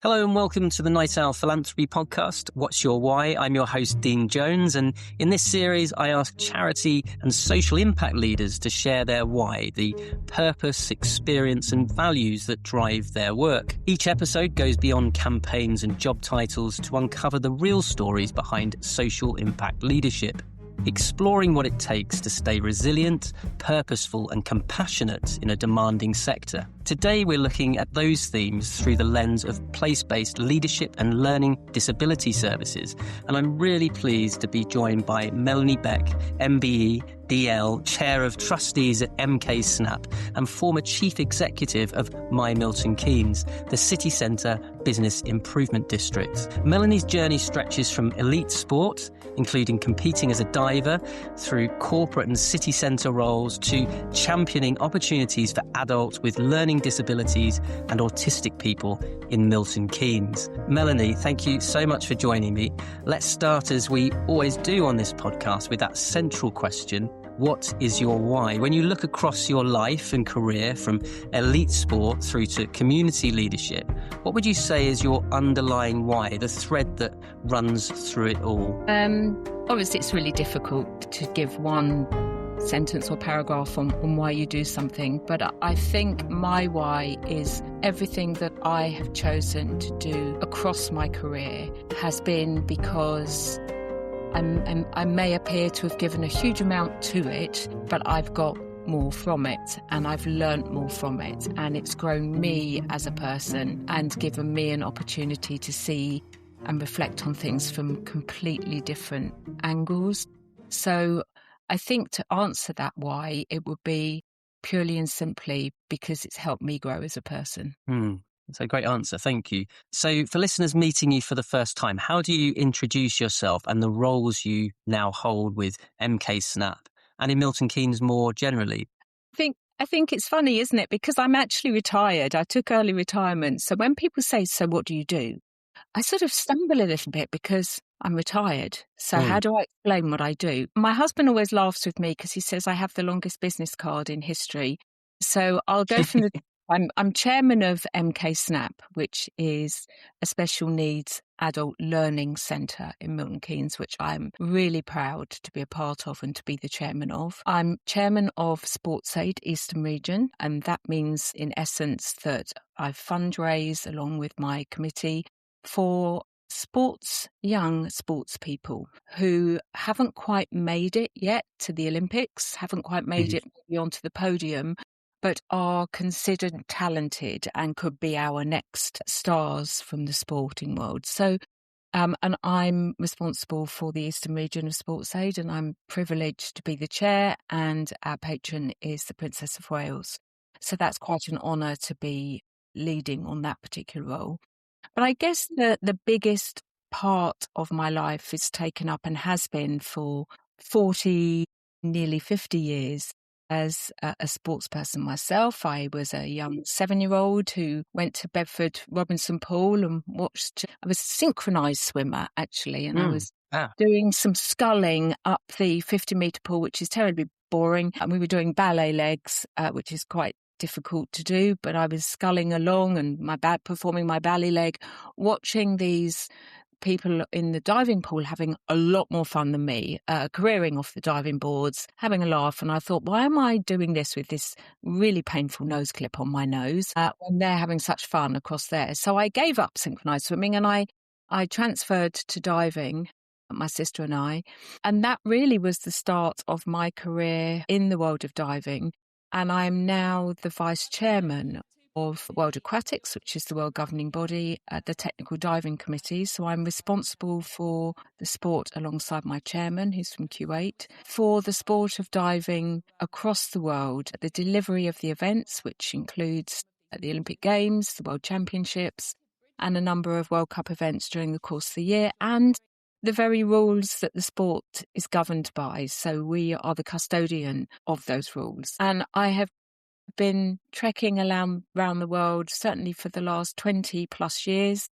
Hello and welcome to the Night Owl Philanthropy podcast. What's your why? I'm your host, Dean Jones, and in this series, I ask charity and social impact leaders to share their why, the purpose, experience, and values that drive their work. Each episode goes beyond campaigns and job titles to uncover the real stories behind social impact leadership, exploring what it takes to stay resilient, purposeful, and compassionate in a demanding sector. Today, we're looking at those themes through the lens of place-based leadership and learning disability services. And I'm really pleased to be joined by Melanie Beck MBE, DL, Chair of Trustees at MKSnap and former Chief Executive of Milton Keynes, the city centre business improvement district. Melanie's journey stretches from elite sport, including competing as a diver, through corporate and city centre roles to championing opportunities for adults with learning disabilities and autistic people in Milton Keynes. Melanie, thank you so much for joining me. Let's start, as we always do on this podcast, with that central question: what is your why? When you look across your life and career from elite sport through to community leadership, what would you say is your underlying why, the thread that runs through it all? Obviously, it's really difficult to give one sentence or paragraph on why you do something, but I think my why is everything that I have chosen to do across my career has been because I may appear to have given a huge amount to it, but I've got more from it and I've learnt more from it, and it's grown me as a person and given me an opportunity to see and reflect on things from completely different angles. So I think to answer that why, it would be purely and simply because it's helped me grow as a person. That's a great answer. Thank you. So for listeners meeting you for the first time, how do you introduce yourself and the roles you now hold with MKSnap and in Milton Keynes more generally? I think it's funny, isn't it? Because I'm actually retired. I took early retirement. So when people say, so what do you do? I sort of stumble a little bit because I'm retired. So how do I explain what I do? My husband always laughs with me because he says I have the longest business card in history. So I'll go from the... I'm chairman of MKSnap, which is a special needs adult learning centre in Milton Keynes, which I'm really proud to be a part of and to be the chairman of. I'm chairman of SportsAid Eastern Region, and that means in essence that I fundraise along with my committee for young sports people who haven't quite made it yet to the Olympics, haven't quite made it onto the podium, but are considered talented and could be our next stars from the sporting world. So, and I'm responsible for the Eastern Region of SportsAid, and I'm privileged to be the chair, and our patron is the Princess of Wales. So that's quite an honour to be leading on that particular role. But I guess the biggest part of my life is taken up and has been for 40, nearly 50 years as a sports person myself. I was a young 7-year-old who went to Bedford Robinson Pool and watched. I was a synchronised swimmer, actually, and I was doing some sculling up the 50-metre pool, which is terribly boring. And we were doing ballet legs, which is quite difficult to do, but I was sculling along and performing my ballet leg, watching these people in the diving pool having a lot more fun than me, careering off the diving boards, having a laugh. And I thought, why am I doing this with this really painful nose clip on my nose when they're having such fun across there? So I gave up synchronized swimming and I transferred to diving, my sister and I. And that really was the start of my career in the world of diving. And I'm now the vice chairman of World Aquatics, which is the world governing body at the Technical Diving Committee. So I'm responsible for the sport alongside my chairman, who's from Kuwait, for the sport of diving across the world, the delivery of the events, which includes the Olympic Games, the World Championships, and a number of World Cup events during the course of the year, and the very rules that the sport is governed by. So we are the custodian of those rules. And I have been trekking around the world, certainly for the last 20 plus years,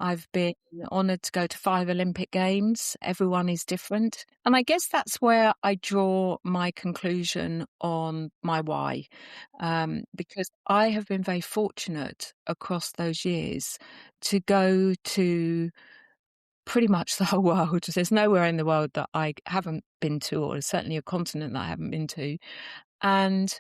I've been honoured to go to 5 Olympic Games. Everyone is different. And I guess that's where I draw my conclusion on my why. Because I have been very fortunate across those years to go to pretty much the whole world. There's nowhere in the world that I haven't been to, or certainly a continent that I haven't been to. And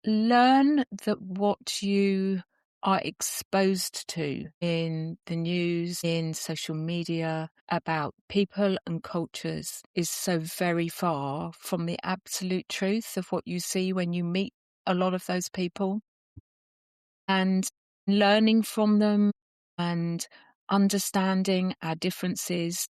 learn that what you are exposed to in the news, in social media, about people and cultures is so very far from the absolute truth of what you see when you meet a lot of those people. And learning from them and understanding our differences,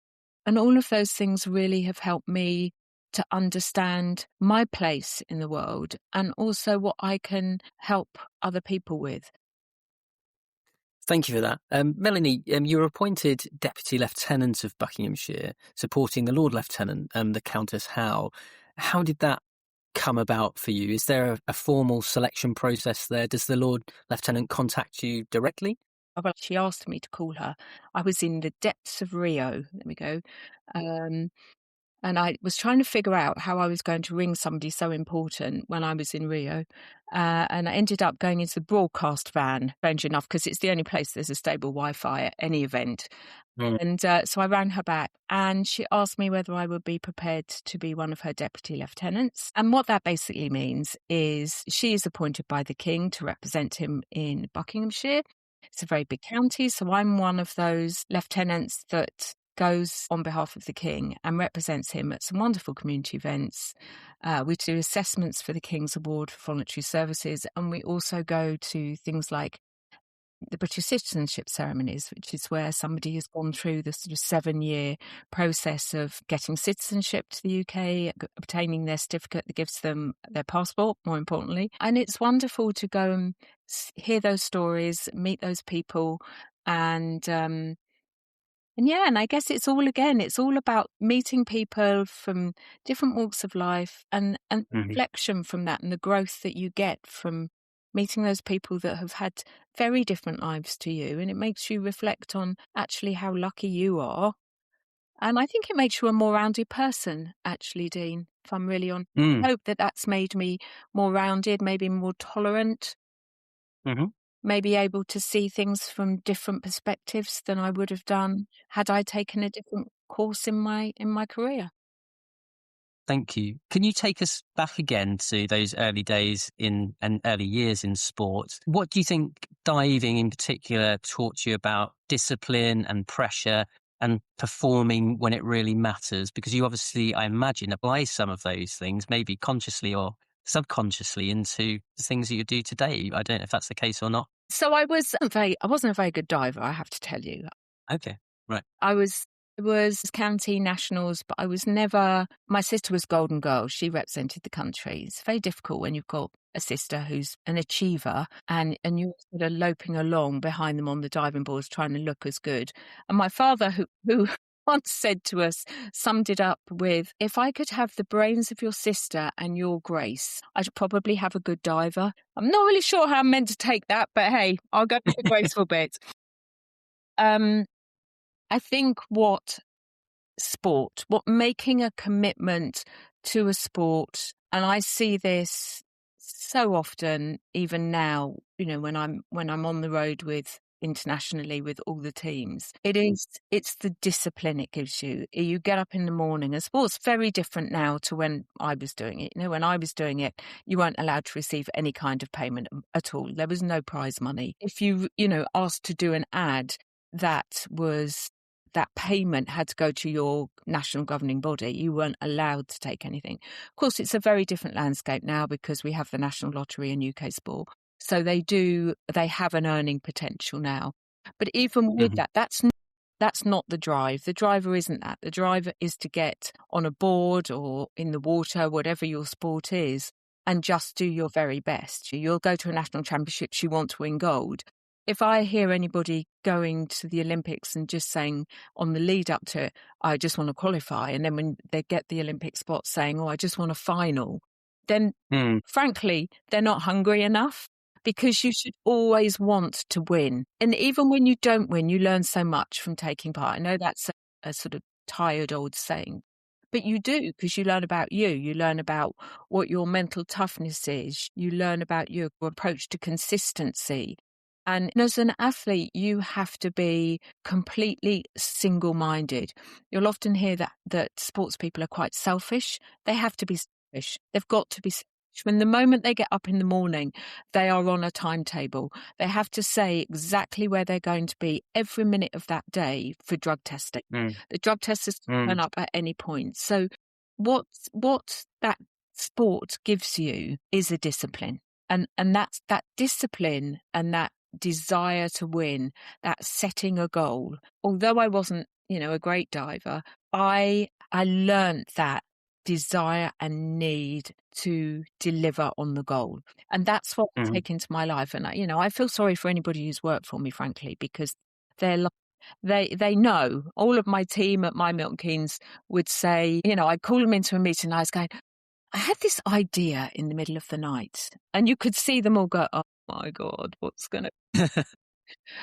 and all of those things really have helped me to understand my place in the world and also what I can help other people with. Thank you for that. Melanie, you were appointed Deputy Lieutenant of Buckinghamshire, supporting the Lord Lieutenant, the Countess Howe. How did that come about for you? Is there a formal selection process there? Does the Lord Lieutenant contact you directly? Well, she asked me to call her. I was in the depths of Rio. There we go. And I was trying to figure out how I was going to ring somebody so important when I was in Rio. And I ended up going into the broadcast van, strange enough, because it's the only place there's a stable Wi-Fi at any event. And so I rang her back and she asked me whether I would be prepared to be one of her deputy lieutenants. And what that basically means is she is appointed by the King to represent him in Buckinghamshire. It's a very big county, so I'm one of those lieutenants that goes on behalf of the King and represents him at some wonderful community events. We do assessments for the King's Award for Voluntary Services, and we also go to things like the British citizenship ceremonies, which is where somebody has gone through the sort of 7-year process of getting citizenship to the UK, obtaining their certificate that gives them their passport, more importantly. And it's wonderful to go and hear those stories, meet those people, and I guess it's all about meeting people from different walks of life and reflection from that, and the growth that you get from meeting those people that have had very different lives to you. And it makes you reflect on actually how lucky you are. And I think it makes you a more rounded person, actually, Dean, if I'm really honest. I hope that that's made me more rounded, maybe more tolerant. Maybe able to see things from different perspectives than I would have done had I taken a different course in my career. Thank you. Can you take us back again to those early days and early years in sport? What do you think diving in particular taught you about discipline and pressure and performing when it really matters? Because you obviously, I imagine, apply some of those things, maybe consciously or subconsciously, into the things that you do today. I don't know if that's the case or not. So I wasn't a very good diver, I have to tell you. Okay, right. I was county nationals, but I was never. My sister was Golden Girl. She represented the country. It's very difficult when you've got a sister who's an achiever and you're sort of loping along behind them on the diving boards trying to look as good. And my father, who once said to us, summed it up with, if I could have the brains of your sister and your grace, I'd probably have a good diver. I'm not really sure how I'm meant to take that, but hey, I'll go with the graceful bit. I think what making a commitment to a sport, and I see this so often, even now, when I'm on the road internationally with all the teams, it's the discipline it gives you. You get up in the morning, and sport's very different now to when I was doing it. When I was doing it, you weren't allowed to receive any kind of payment at all. There was no prize money. If you asked to do an ad, that payment had to go to your national governing body. You weren't allowed to take anything. Of course, it's a very different landscape now because we have the National Lottery and UK Sport. So they have an earning potential now. But even with that, that's not the drive. The driver isn't that. The driver is to get on a board or in the water, whatever your sport is, and just do your very best. You'll go to a national championship, you want to win gold. If I hear anybody going to the Olympics and just saying on the lead up to it, I just want to qualify, and then when they get the Olympic spot saying, I just want a final, then frankly, they're not hungry enough, because you should always want to win. And even when you don't win, you learn so much from taking part. I know that's a sort of tired old saying, but you do, because you learn about you. You learn about what your mental toughness is. You learn about your approach to consistency. And as an athlete, you have to be completely single-minded. You'll often hear that sports people are quite selfish. They have to be selfish. They've got to be selfish. When the moment they get up in the morning, they are on a timetable. They have to say exactly where they're going to be every minute of that day for drug testing. The drug testers can turn up at any point. So what that sport gives you is a discipline. And that's that discipline and that desire to win, that setting a goal. Although I wasn't, a great diver, I learned that desire and need to deliver on the goal. And that's what I take into my life. And, I feel sorry for anybody who's worked for me, frankly, because they know. All of my team at my Milton Keynes would say, I'd call them into a meeting and I was going, I had this idea in the middle of the night. And you could see them all go, oh my God, what's going to...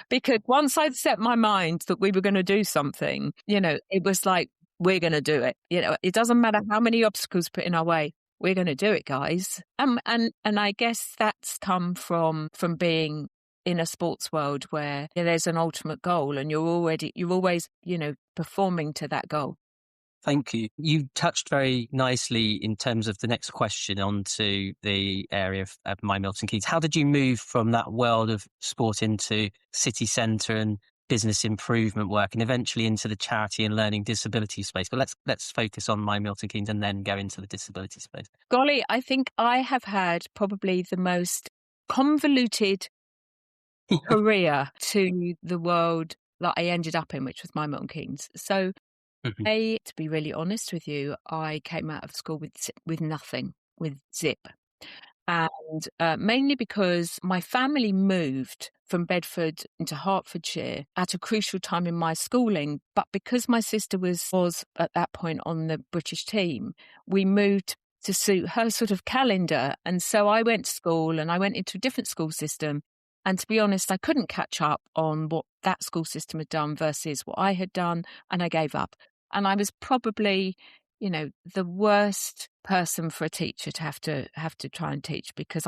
Because once I'd set my mind that we were going to do something, it was like, we're going to do it. It doesn't matter how many obstacles put in our way. We're going to do it, guys. And I guess that's come from being in a sports world where there's an ultimate goal and you're always, performing to that goal. Thank you. You touched very nicely in terms of the next question onto the area of my Milton Keynes. How did you move from that world of sport into city centre and business improvement work and eventually into the charity and learning disability space? But let's focus on my Milton Keynes and then go into the disability space. Golly, I think I have had probably the most convoluted career to the world that I ended up in, which was my Milton Keynes. So to be really honest with you, I came out of school with nothing, with zip. And mainly because my family moved from Bedford into Hertfordshire at a crucial time in my schooling. But because my sister was at that point on the British team, we moved to suit her sort of calendar. And so I went to school and I went into a different school system. And to be honest, I couldn't catch up on what that school system had done versus what I had done. And I gave up. And I was probably, the worst person for a teacher to have to try and teach, because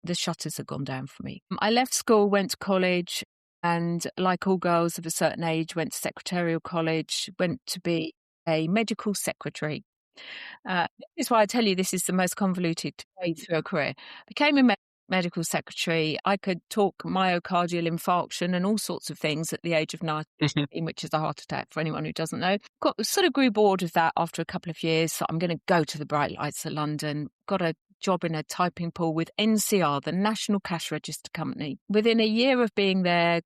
the shutters had gone down for me. I left school, went to college, and like all girls of a certain age, went to secretarial college, went to be a medical secretary. This is why I tell you this is the most convoluted way through a career. Became a medical secretary. I could talk myocardial infarction and all sorts of things at the age of 19, which is a heart attack for anyone who doesn't know. Sort of grew bored of that after a couple of years. So I'm going to go to the bright lights of London. Got a job in a typing pool with NCR, the National Cash Register Company. Within a year of being there,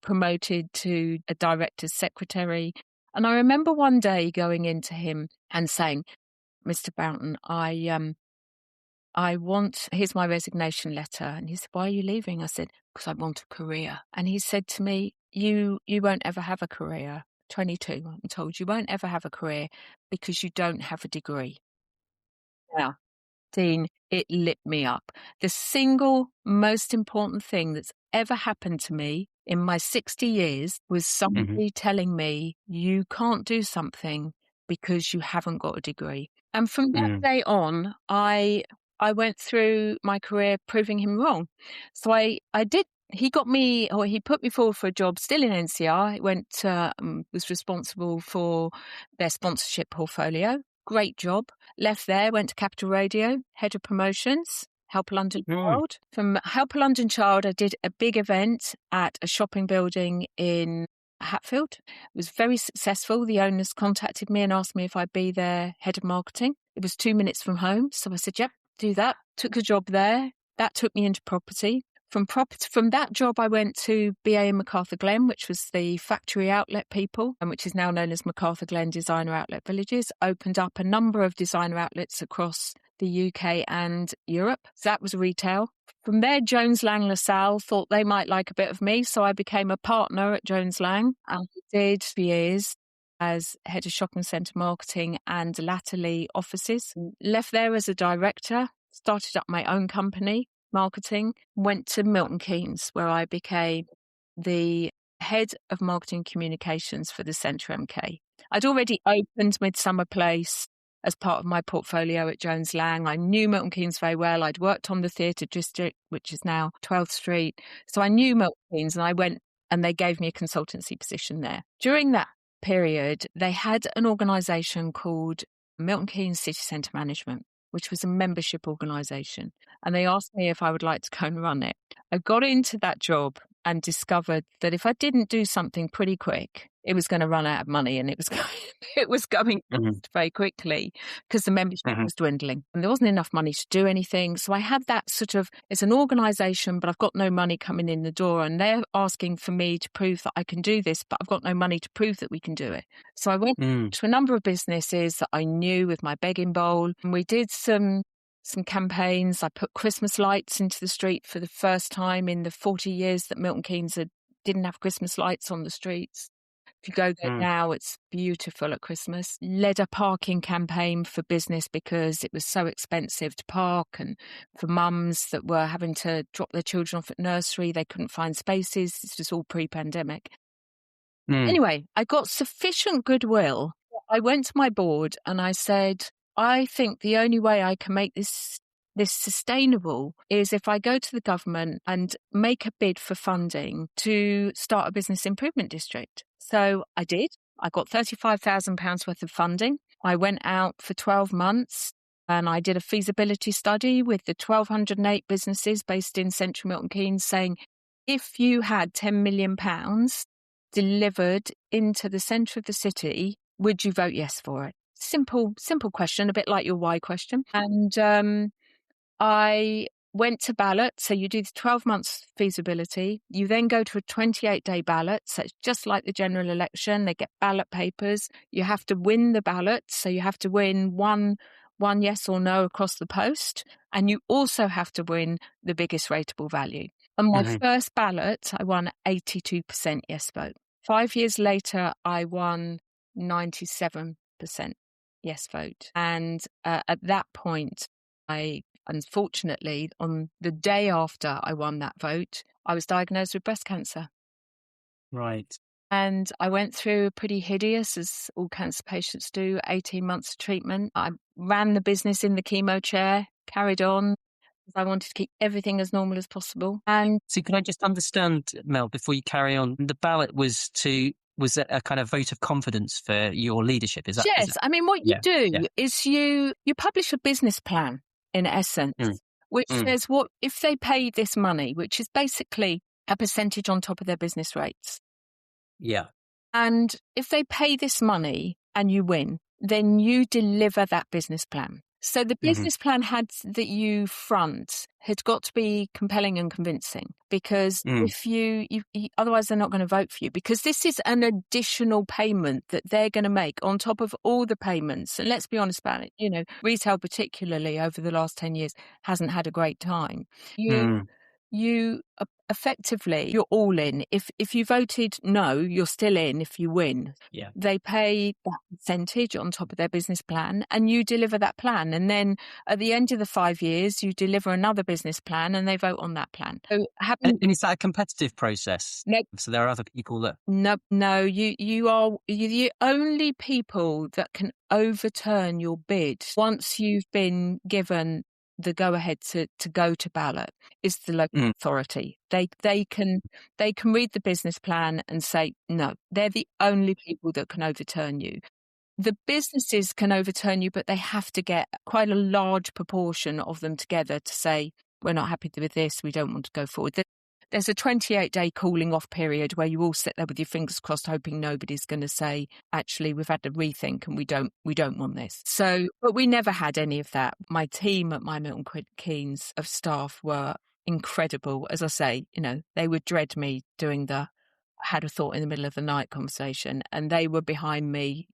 promoted to a director's secretary. And I remember one day going into him and saying, Mr. Boughton, here's my resignation letter. And he said, why are you leaving? I said, because I want a career. And he said to me, you won't ever have a career. 22, I'm told, you won't ever have a career because you don't have a degree. Now, Dean, it lit me up. The single most important thing that's ever happened to me in my 60 years was somebody telling me you can't do something because you haven't got a degree. And from that day on, I went through my career proving him wrong. So I did. He put me forward for a job still in NCR. Was responsible for their sponsorship portfolio. Great job. Left there, went to Capital Radio, head of promotions, Help a London Child. From Help a London Child, I did a big event at a shopping building in Hatfield. It was very successful. The owners contacted me and asked me if I'd be their head of marketing. It was 2 minutes from home. So I said, yep, do that. Took a job there. That took me into property. From that job, I went to BA in Macarthur Glen, which was the factory outlet people, and which is now known as Macarthur Glen Designer Outlet Villages. Opened up a number of designer outlets across the UK and Europe. So that was retail. From there, Jones Lang LaSalle thought they might like a bit of me, so I became a partner at Jones Lang. I did years as head of shopping centre marketing and latterly offices. Left there as a director, started up my own company. marketing, went to Milton Keynes, where I became the head of marketing communications for the Centre MK. I'd already opened Midsummer Place as part of my portfolio at Jones Lang. I knew Milton Keynes very well. I'd worked on the theatre district, which is now 12th Street. So I knew Milton Keynes, and I went and they gave me a consultancy position there. During that period, they had an organisation called Milton Keynes City Centre Management, which was a membership organisation. And they asked me if I would like to go and run it. I got into that job and discovered that if I didn't do something pretty quick, it was going to run out of money, and it was going very quickly because the membership was dwindling and there wasn't enough money to do anything. So I had that sort of, it's an organisation, but I've got no money coming in the door, and they're asking for me to prove that I can do this, but I've got no money to prove that we can do it. So I went to a number of businesses that I knew with my begging bowl, and we did some campaigns. I put Christmas lights into the street for the first time in the 40 years that Milton Keynes didn't have Christmas lights on the streets. If you go there now, it's beautiful at Christmas. Led a parking campaign for business because it was so expensive to park, and for mums that were having to drop their children off at nursery, they couldn't find spaces. This was all pre-pandemic. Anyway, I got sufficient goodwill. I went to my board and I said, I think the only way I can make this sustainable is if I go to the government and make a bid for funding to start a business improvement district. So I did. I got £35,000 worth of funding. I went out for 12 months and I did a feasibility study with the 1,208 businesses based in central Milton Keynes, saying, if you had £10 million delivered into the centre of the city, would you vote yes for it? Simple question, a bit like your why question. And I went to ballot. So you do the 12 months feasibility. You then go to a 28-day ballot. So it's just like the general election. They get ballot papers. You have to win the ballot. So you have to win one yes or no across the post. And you also have to win the biggest rateable value. On my first ballot, I won 82% yes vote. 5 years later, I won 97% yes vote. And at that point, unfortunately, on the day after I won that vote, I was diagnosed with breast cancer. Right. And I went through a pretty hideous, as all cancer patients do, 18 months of treatment. I ran the business in the chemo chair, carried on. I wanted to keep everything as normal as possible. And so can I just understand, Mel, before you carry on, the ballot was a kind of vote of confidence for your leadership? Is that? Yes. I mean, what you do is you publish a business plan, in essence, which says what if they pay this money, which is basically a percentage on top of their business rates. Yeah. And if they pay this money and you win, then you deliver that business plan. So the business plan that you front had got to be compelling and convincing, because if you otherwise they're not going to vote for you, because this is an additional payment that they're going to make on top of all the payments. And let's be honest about it, retail particularly over the last 10 years hasn't had a great time. You effectively, you're all in. If you voted no, you're still in if you win. Yeah. They pay that percentage on top of their business plan and you deliver that plan. And then at the end of the 5 years, you deliver another business plan and they vote on that plan. So and is that a competitive process? No. So there are other people that... No, you're the only people that can overturn your bid once you've been given the go-ahead to go to ballot is the local authority. They can read the business plan and say, no, they're the only people that can overturn you. The businesses can overturn you, but they have to get quite a large proportion of them together to say, we're not happy with this, we don't want to go forward. There's a 28-day cooling off period where you all sit there with your fingers crossed, hoping nobody's going to say, actually, we've had to rethink and we don't want this. So, but we never had any of that. My team at my Milton Keynes of staff were incredible. As I say, they would dread me doing the had a thought in the middle of the night conversation, and they were behind me,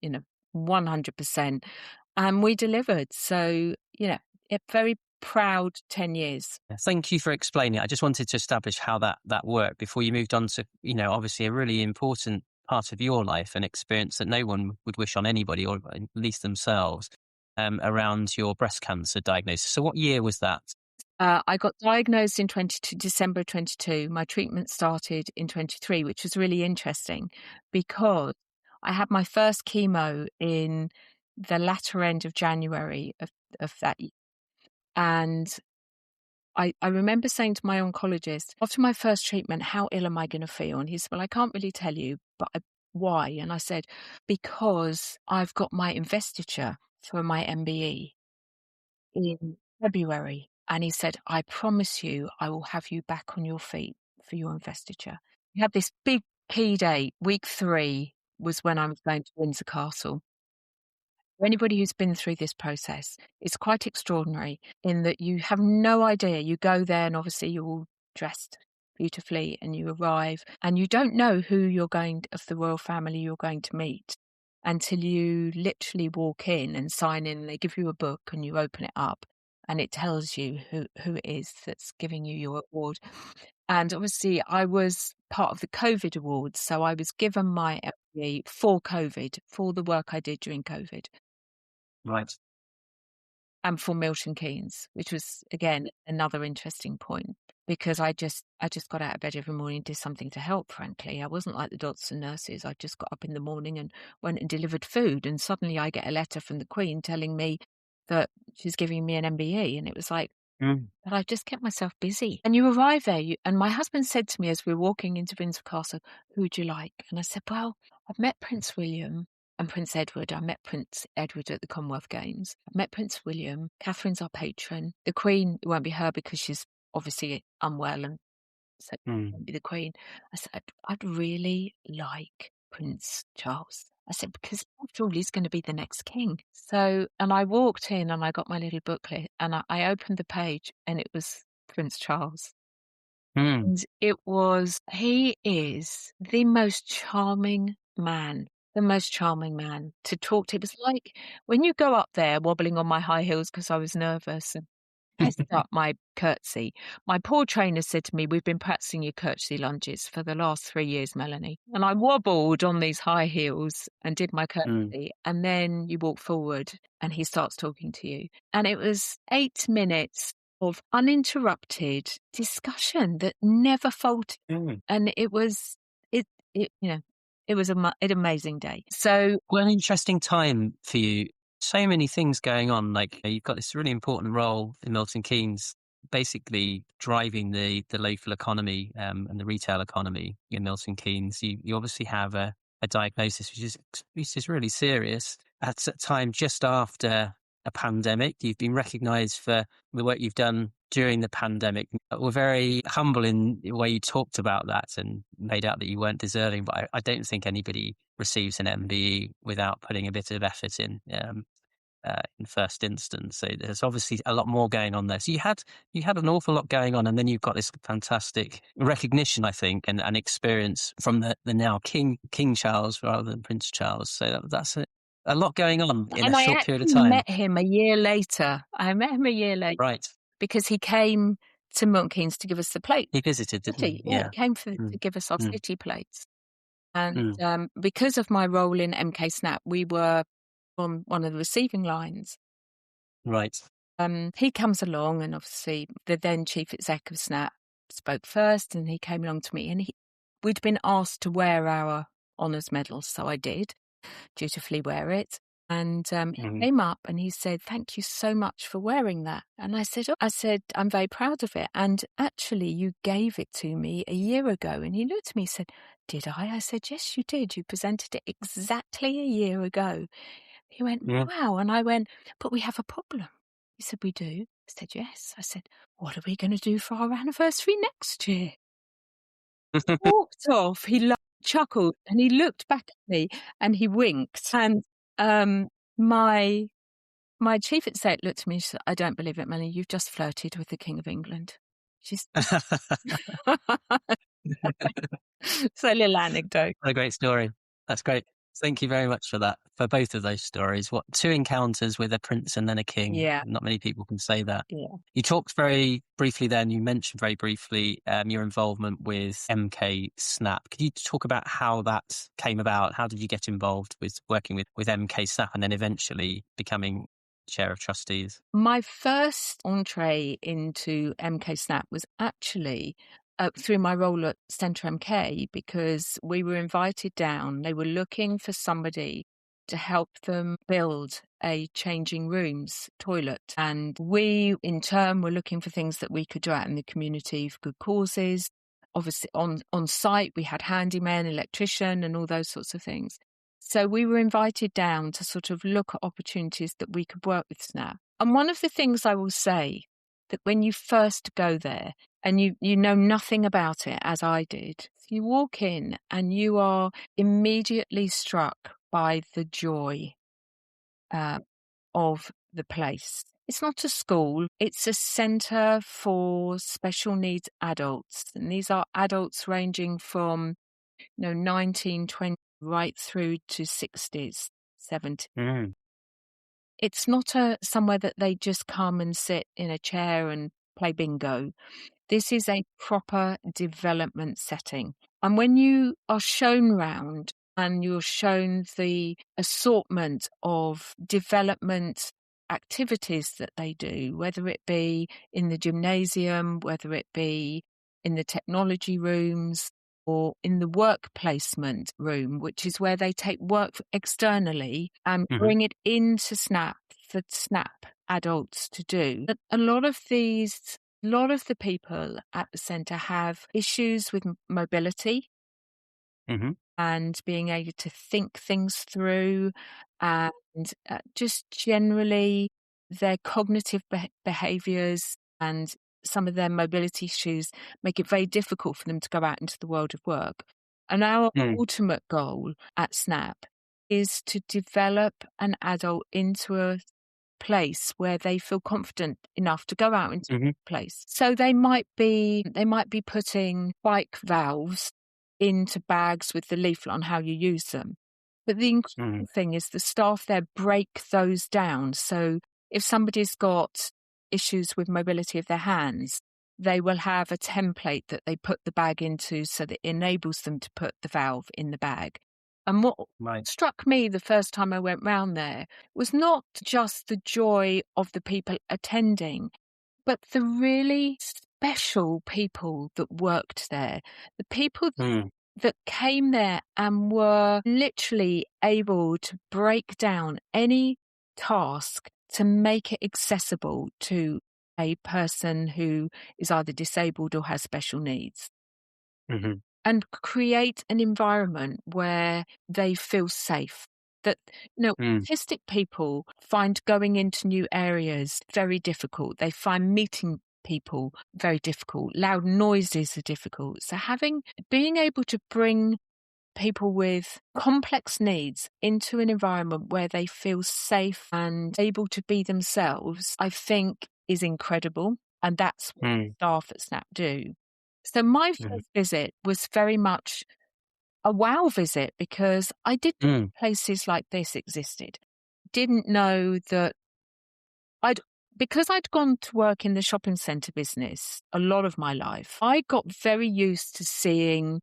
100%. And we delivered. So, very proud 10 years. Thank you for explaining it. I just wanted to establish how that worked before you moved on to, obviously a really important part of your life and experience that no one would wish on anybody, or at least themselves, around your breast cancer diagnosis. So what year was that? I got diagnosed in December 22. My treatment started in 23, which was really interesting because I had my first chemo in the latter end of January of that year. And I remember saying to my oncologist, after my first treatment, how ill am I going to feel? And he said, well, I can't really tell you, but why? And I said, because I've got my investiture for my MBE in February. And he said, I promise you, I will have you back on your feet for your investiture. We had this big key date. Week 3 was when I was going to Windsor Castle. For anybody who's been through this process, it's quite extraordinary in that you have no idea. You go there and obviously you're all dressed beautifully and you arrive and you don't know who of the royal family you're going to meet until you literally walk in and sign in. They give you a book and you open it up and it tells you who it is that's giving you your award. And obviously I was part of the COVID awards. So I was given my MBE for COVID, for the work I did during COVID. Right. And for Milton Keynes, which was, again, another interesting point, because I just got out of bed every morning and did something to help, frankly. I wasn't like the doctors and nurses. I just got up in the morning and went and delivered food. And suddenly I get a letter from the Queen telling me that she's giving me an MBE. And it was like, but I just kept myself busy. And you arrive there, and my husband said to me as we were walking into Windsor Castle, who would you like? And I said, well, I've met Prince William and Prince Edward. I met Prince Edward at the Commonwealth Games. I've met Prince William. Catherine's our patron. The Queen, it won't be her because she's obviously unwell, and so it won't be the Queen. I said, I'd really like Prince Charles. I said, because after all, he's going to be the next king. So, and I walked in and I got my little booklet and I opened the page and it was Prince Charles. And he is the most charming man to talk to. It was like when you go up there wobbling on my high heels because I was nervous and messed up my curtsy. My poor trainer said to me, we've been practicing your curtsy lunges for the last 3 years, Melanie. And I wobbled on these high heels and did my curtsy. And then you walk forward and he starts talking to you. And it was 8 minutes of uninterrupted discussion that never faltered. And it was an amazing day. So, well, an interesting time for you. So many things going on. Like you've got this really important role in Milton Keynes, basically driving the local economy and the retail economy in Milton Keynes. You obviously have a diagnosis which is really serious at a time just after a pandemic. You've been recognised for the work you've done during the pandemic. We're very humble in the way you talked about that and made out that you weren't deserving, but I don't think anybody receives an MBE without putting a bit of effort in first instance. So there's obviously a lot more going on there. So you had an awful lot going on, and then you've got this fantastic recognition, I think, and experience from the now King Charles rather than Prince Charles. So that's a lot going on in a short period of time. I met him a year later. Right. Because he came to Milton Keynes to give us the plate. He visited, didn't he? Yeah, he came to give us our city plates. And because of my role in MKSnap, we were on one of the receiving lines. Right. He comes along, and obviously the then chief exec of Snap spoke first, and he came along to me, and we'd been asked to wear our honours medals, so I did dutifully wear it. And he came up and he said, "Thank you so much for wearing that." And I said, "I'm very proud of it. And actually, you gave it to me a year ago." And he looked at me and said, "Did I?" I said, "Yes, you did. You presented it exactly a year ago." He went, "Wow." And I went, "But we have a problem." He said, "We do?" I said, "Yes." I said, "What are we going to do for our anniversary next year?" He walked off. He chuckled and he looked back at me and he winked. And my chief exec looked at me and said, "I don't believe it, Melanie. You've just flirted with the King of England." She's so, a little anecdote. What a great story. That's great. Thank you very much for that, for both of those stories. What, 2 encounters with a prince and then a king. Yeah. Not many people can say that. Yeah. You talked very briefly then, you mentioned very briefly your involvement with MKSnap. Could you talk about how that came about? How did you get involved with working with MKSnap and then eventually becoming chair of trustees? My first entree into MKSnap was actually through my role at Centre MK, because we were invited down. They were looking for somebody to help them build a changing rooms toilet. And we, in turn, were looking for things that we could do out in the community for good causes. Obviously, on site, we had handymen, electrician, and all those sorts of things. So we were invited down to sort of look at opportunities that we could work with Snap. And one of the things I will say, that when you first go there and you know nothing about it, as I did, you walk in and you are immediately struck by the joy of the place. It's not a school, it's a centre for special needs adults. And these are adults ranging from 19, 20, right through to 60s, 70s. Mm. It's not somewhere that they just come and sit in a chair and play bingo. This is a proper development setting. And when you are shown round and you're shown the assortment of development activities that they do, whether it be in the gymnasium, whether it be in the technology rooms, or in the work placement room, which is where they take work externally and bring it into Snap for Snap adults to do. A lot of the people at the centre have issues with mobility and being able to think things through, and just generally their cognitive behaviours and some of their mobility issues make it very difficult for them to go out into the world of work. And our ultimate goal at Snap is to develop an adult into a place where they feel confident enough to go out into the place. So they might be putting bike valves into bags with the leaflet on how you use them. But the incredible thing is the staff there break those down. So if somebody's got issues with mobility of their hands, they will have a template that they put the bag into so that it enables them to put the valve in the bag. And what struck me the first time I went round there was not just the joy of the people attending, but the really special people that worked there, the people that came there and were literally able to break down any task to make it accessible to a person who is either disabled or has special needs. And create an environment where they feel safe. That autistic people find going into new areas very difficult. They find meeting people very difficult. Loud noises are difficult. So being able to bring people with complex needs into an environment where they feel safe and able to be themselves, I think is incredible. And that's what staff at Snap do. So my first visit was very much a wow visit, because I didn't know places like this existed. Didn't know that because I'd gone to work in the shopping centre business a lot of my life, I got very used to seeing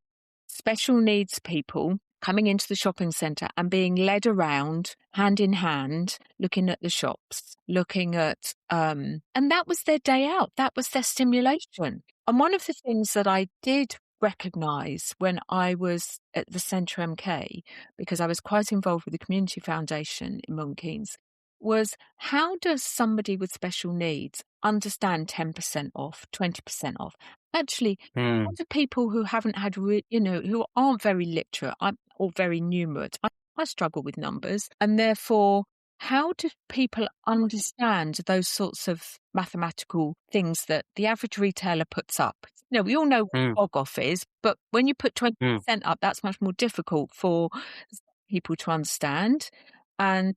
special needs people coming into the shopping centre and being led around hand in hand, looking at the shops, looking at, and that was their day out. That was their stimulation. And one of the things that I did recognise when I was at the Centre MK, because I was quite involved with the Community Foundation in Milton Keynes, was how does somebody with special needs understand 10% off, 20% off? Actually, what do people who haven't had, who aren't very literate or very numerate? I struggle with numbers, and therefore, how do people understand those sorts of mathematical things that the average retailer puts up? We all know what bog off is, but when you put 20% up, that's much more difficult for people to understand. And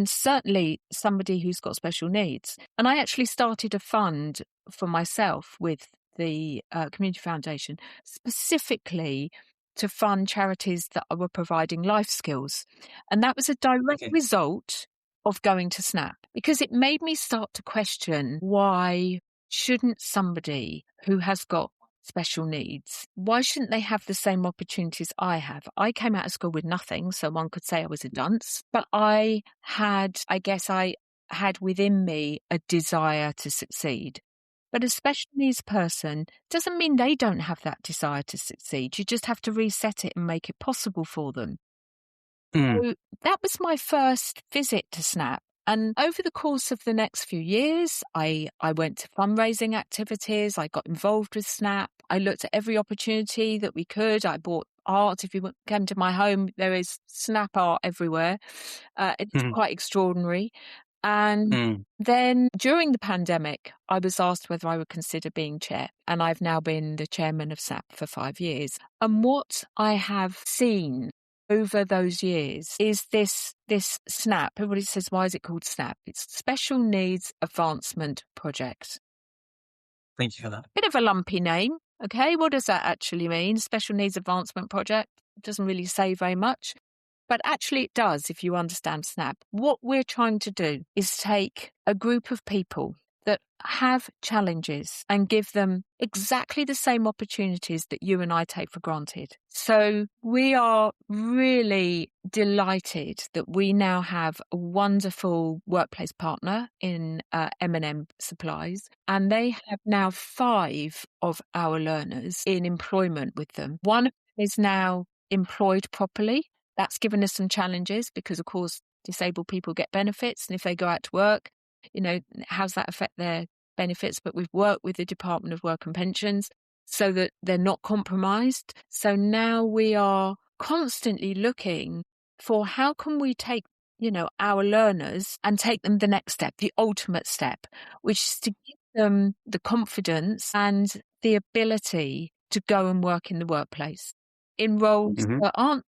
certainly somebody who's got special needs. And I actually started a fund for myself with the Community Foundation specifically to fund charities that were providing life skills. And that was a direct result of going to Snap, because it made me start to question, why shouldn't somebody who has got special needs, why shouldn't they have the same opportunities I have? I came out of school with nothing, so one could say I was a dunce, but I had within me a desire to succeed. But a special needs person doesn't mean they don't have that desire to succeed. You just have to reset it and make it possible for them. So that was my first visit to SNAP. And over the course of the next few years, I went to fundraising activities. I got involved with SNAP. I looked at every opportunity that we could. I bought art. If you came to my home, there is SNAP art everywhere. It's quite extraordinary. And then during the pandemic, I was asked whether I would consider being chair. And I've now been the chairman of SNAP for 5 years. And what I have seen over those years is this SNAP. Everybody says, why is it called SNAP? It's Special Needs Advancement Project. Thank you for that. Bit of a lumpy name. Okay, what does that actually mean? Special Needs Advancement Project. It doesn't really say very much. But actually it does if you understand SNAP. What we're trying to do is take a group of people that have challenges and give them exactly the same opportunities that you and I take for granted. So we are really delighted that we now have a wonderful workplace partner in M&M Supplies, and they have now 5 of our learners in employment with them. One is now employed properly. That's given us some challenges because, of course, disabled people get benefits. And if they go out to work, how does that affect their benefits? But we've worked with the Department of Work and Pensions so that they're not compromised. So now we are constantly looking for how can we take, our learners and take them the next step, the ultimate step, which is to give them the confidence and the ability to go and work in the workplace in roles that aren't,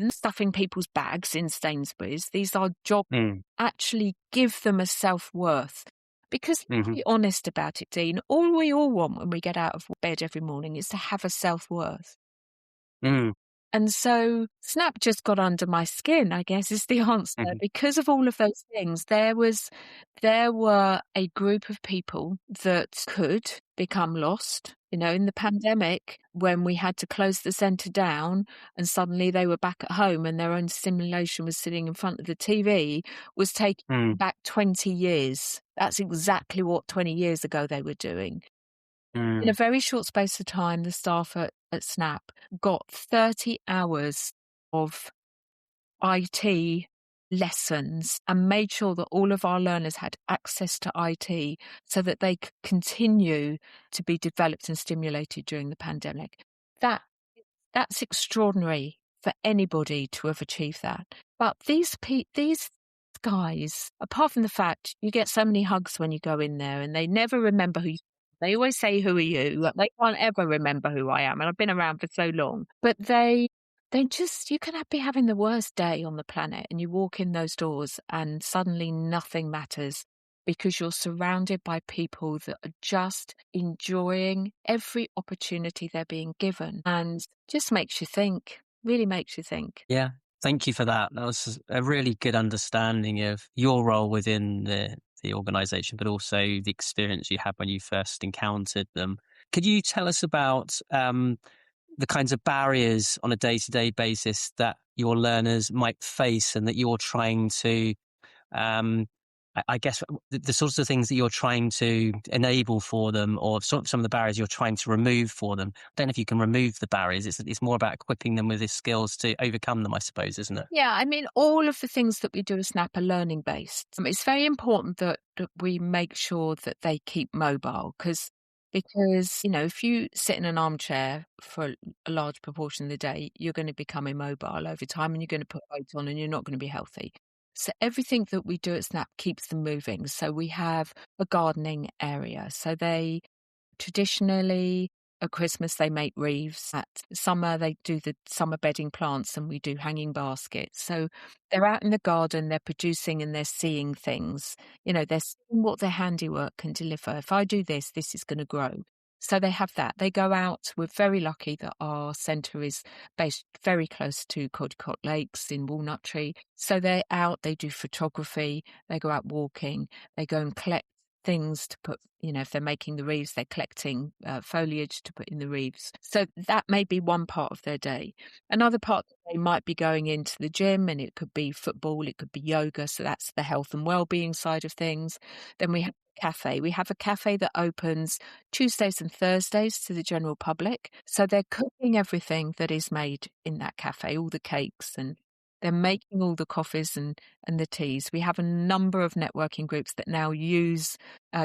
stuffing people's bags in Sainsbury's. These are jobs that actually give them a self-worth. Because to be honest about it, Dean, all we all want when we get out of bed every morning is to have a self-worth. And so SNAP just got under my skin, I guess, is the answer. Because of all of those things, there were a group of people that could become lost. In the pandemic, when we had to close the centre down and suddenly they were back at home and their own simulation was sitting in front of the TV, was taking back 20 years. That's exactly what 20 years ago they were doing. In a very short space of time, the staff at SNAP got 30 hours of IT lessons and made sure that all of our learners had access to IT so that they could continue to be developed and stimulated during the pandemic. That's extraordinary for anybody to have achieved that. But these guys, apart from the fact you get so many hugs when you go in there and they never remember who you are. They always say, who are you? They can't ever remember who I am. And I've been around for so long. But you can be having the worst day on the planet and you walk in those doors and suddenly nothing matters because you're surrounded by people that are just enjoying every opportunity they're being given, and just makes you think, really makes you think. Yeah. Thank you for that. That was a really good understanding of your role within the organisation, but also the experience you had when you first encountered them. Could you tell us about the kinds of barriers on a day-to-day basis that your learners might face and that you're trying to, I guess, the sorts of things that you're trying to enable for them, or some of the barriers you're trying to remove for them? I don't know if you can remove the barriers. It's more about equipping them with the skills to overcome them, I suppose, isn't it? Yeah, I mean, all of the things that we do at SNAP are learning-based. It's very important that we make sure that they keep mobile because, if you sit in an armchair for a large proportion of the day, you're going to become immobile over time and you're going to put weight on and you're not going to be healthy. So everything that we do at SNAP keeps them moving. So we have a gardening area. So they traditionally, at Christmas, they make wreaths. At summer, they do the summer bedding plants and we do hanging baskets. So they're out in the garden, they're producing and they're seeing things. They're seeing what their handiwork can deliver. If I do this, this is going to grow. So they have that. They go out. We're very lucky that our centre is based very close to Caldecott Lakes in Walnut Tree. So they're out, they do photography, they go out walking, they go and collect things to put, if they're making the wreaths, they're collecting foliage to put in the wreaths. So that may be one part of their day. Another part, they might be going into the gym, and it could be football, it could be yoga. So that's the health and well-being side of things. Then we have a cafe. We have a cafe that opens Tuesdays and Thursdays to the general public. So they're cooking everything that is made in that cafe, all the cakes, and they're making all the coffees and the teas. We have a number of networking groups that now use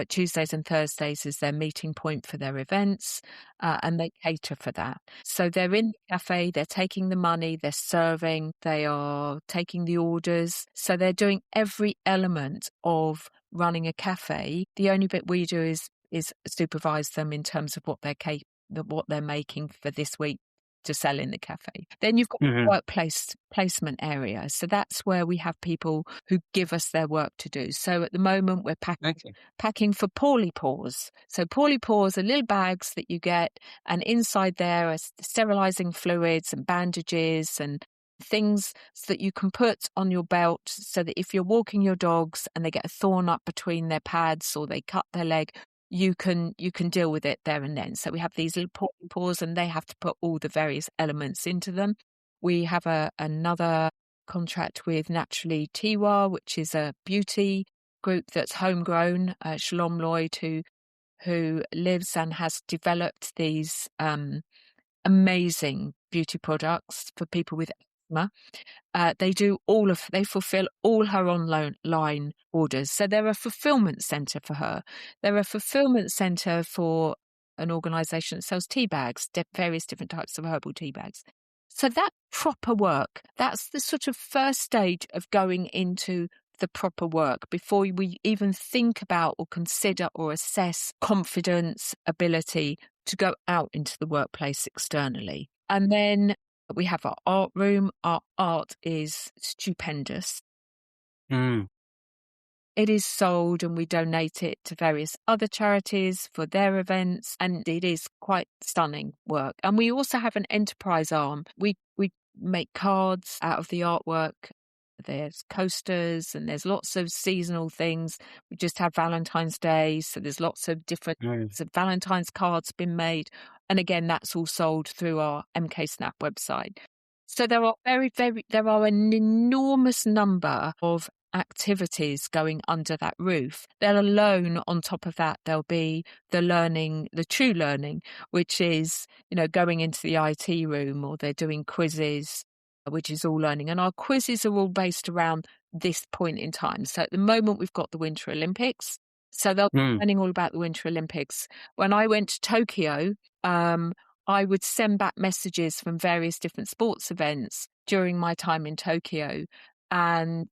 Tuesdays and Thursdays as their meeting point for their events, and they cater for that. So they're in the cafe, they're taking the money, they're serving, they are taking the orders. So they're doing every element of running a cafe. The only bit we do is supervise them in terms of what they're making for this week to sell in the cafe. Then you've got the workplace placement area. So that's where we have people who give us their work to do. So at the moment we're packing for Poorly Paws. So Poorly Paws are little bags that you get, and inside there are sterilizing fluids and bandages and things that you can put on your belt, so that if you're walking your dogs and they get a thorn up between their pads or they cut their leg, you can deal with it there and then. So we have these little Poorly Paws, and they have to put all the various elements into them. We have another contract with Naturally Tiwa, which is a beauty group that's homegrown. Shalom Lloyd, who lives and has developed these amazing beauty products for people with asthma. They fulfill all her online orders. So they're a fulfillment center for her. They're a fulfillment center for an organization that sells tea bags, various different types of herbal tea bags. So that proper work, that's the sort of first stage of going into the proper work before we even think about or consider or assess confidence, ability to go out into the workplace externally. And then we have our art room. Our art is stupendous. It is sold, and we donate it to various other charities for their events, and it is quite stunning work. And we also have an enterprise arm. We make cards out of the artwork. There's coasters, and there's lots of seasonal things. We just had Valentine's Day, so there's lots of different Valentine's cards been made. And again, that's all sold through our MKSnap website. So there are an enormous number of activities going under that roof. Then alone on top of that, there'll be the true learning, which is, going into the IT room, or they're doing quizzes, which is all learning. And our quizzes are all based around this point in time. So at the moment, we've got the Winter Olympics. So they'll be learning all about the Winter Olympics. When I went to Tokyo, I would send back messages from various different sports events during my time in Tokyo. And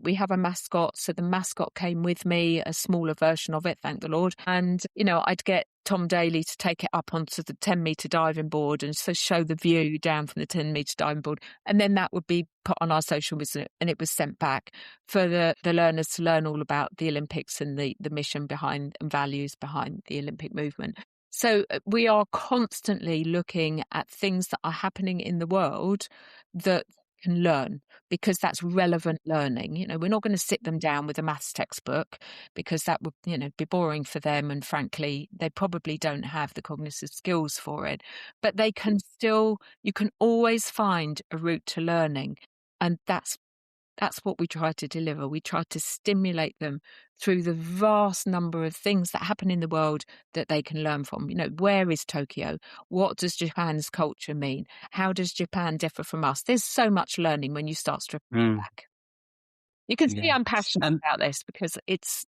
we have a mascot. So the mascot came with me, a smaller version of it, thank the Lord. And, I'd get Tom Daly to take it up onto the 10-meter diving board and so show the view down from the 10-meter diving board. And then that would be put on our social media, and it was sent back for the learners to learn all about the Olympics and the mission behind and values behind the Olympic movement. So we are constantly looking at things that are happening in the world that can learn, because that's relevant learning. We're not going to sit them down with a maths textbook, because that would, be boring for them. And frankly, they probably don't have the cognitive skills for it. But you can always find a route to learning. And that's what we try to deliver. We try to stimulate them through the vast number of things that happen in the world that they can learn from. Where is Tokyo? What does Japan's culture mean? How does Japan differ from us? There's so much learning when you start stripping back. You can see I'm passionate about this, because it's.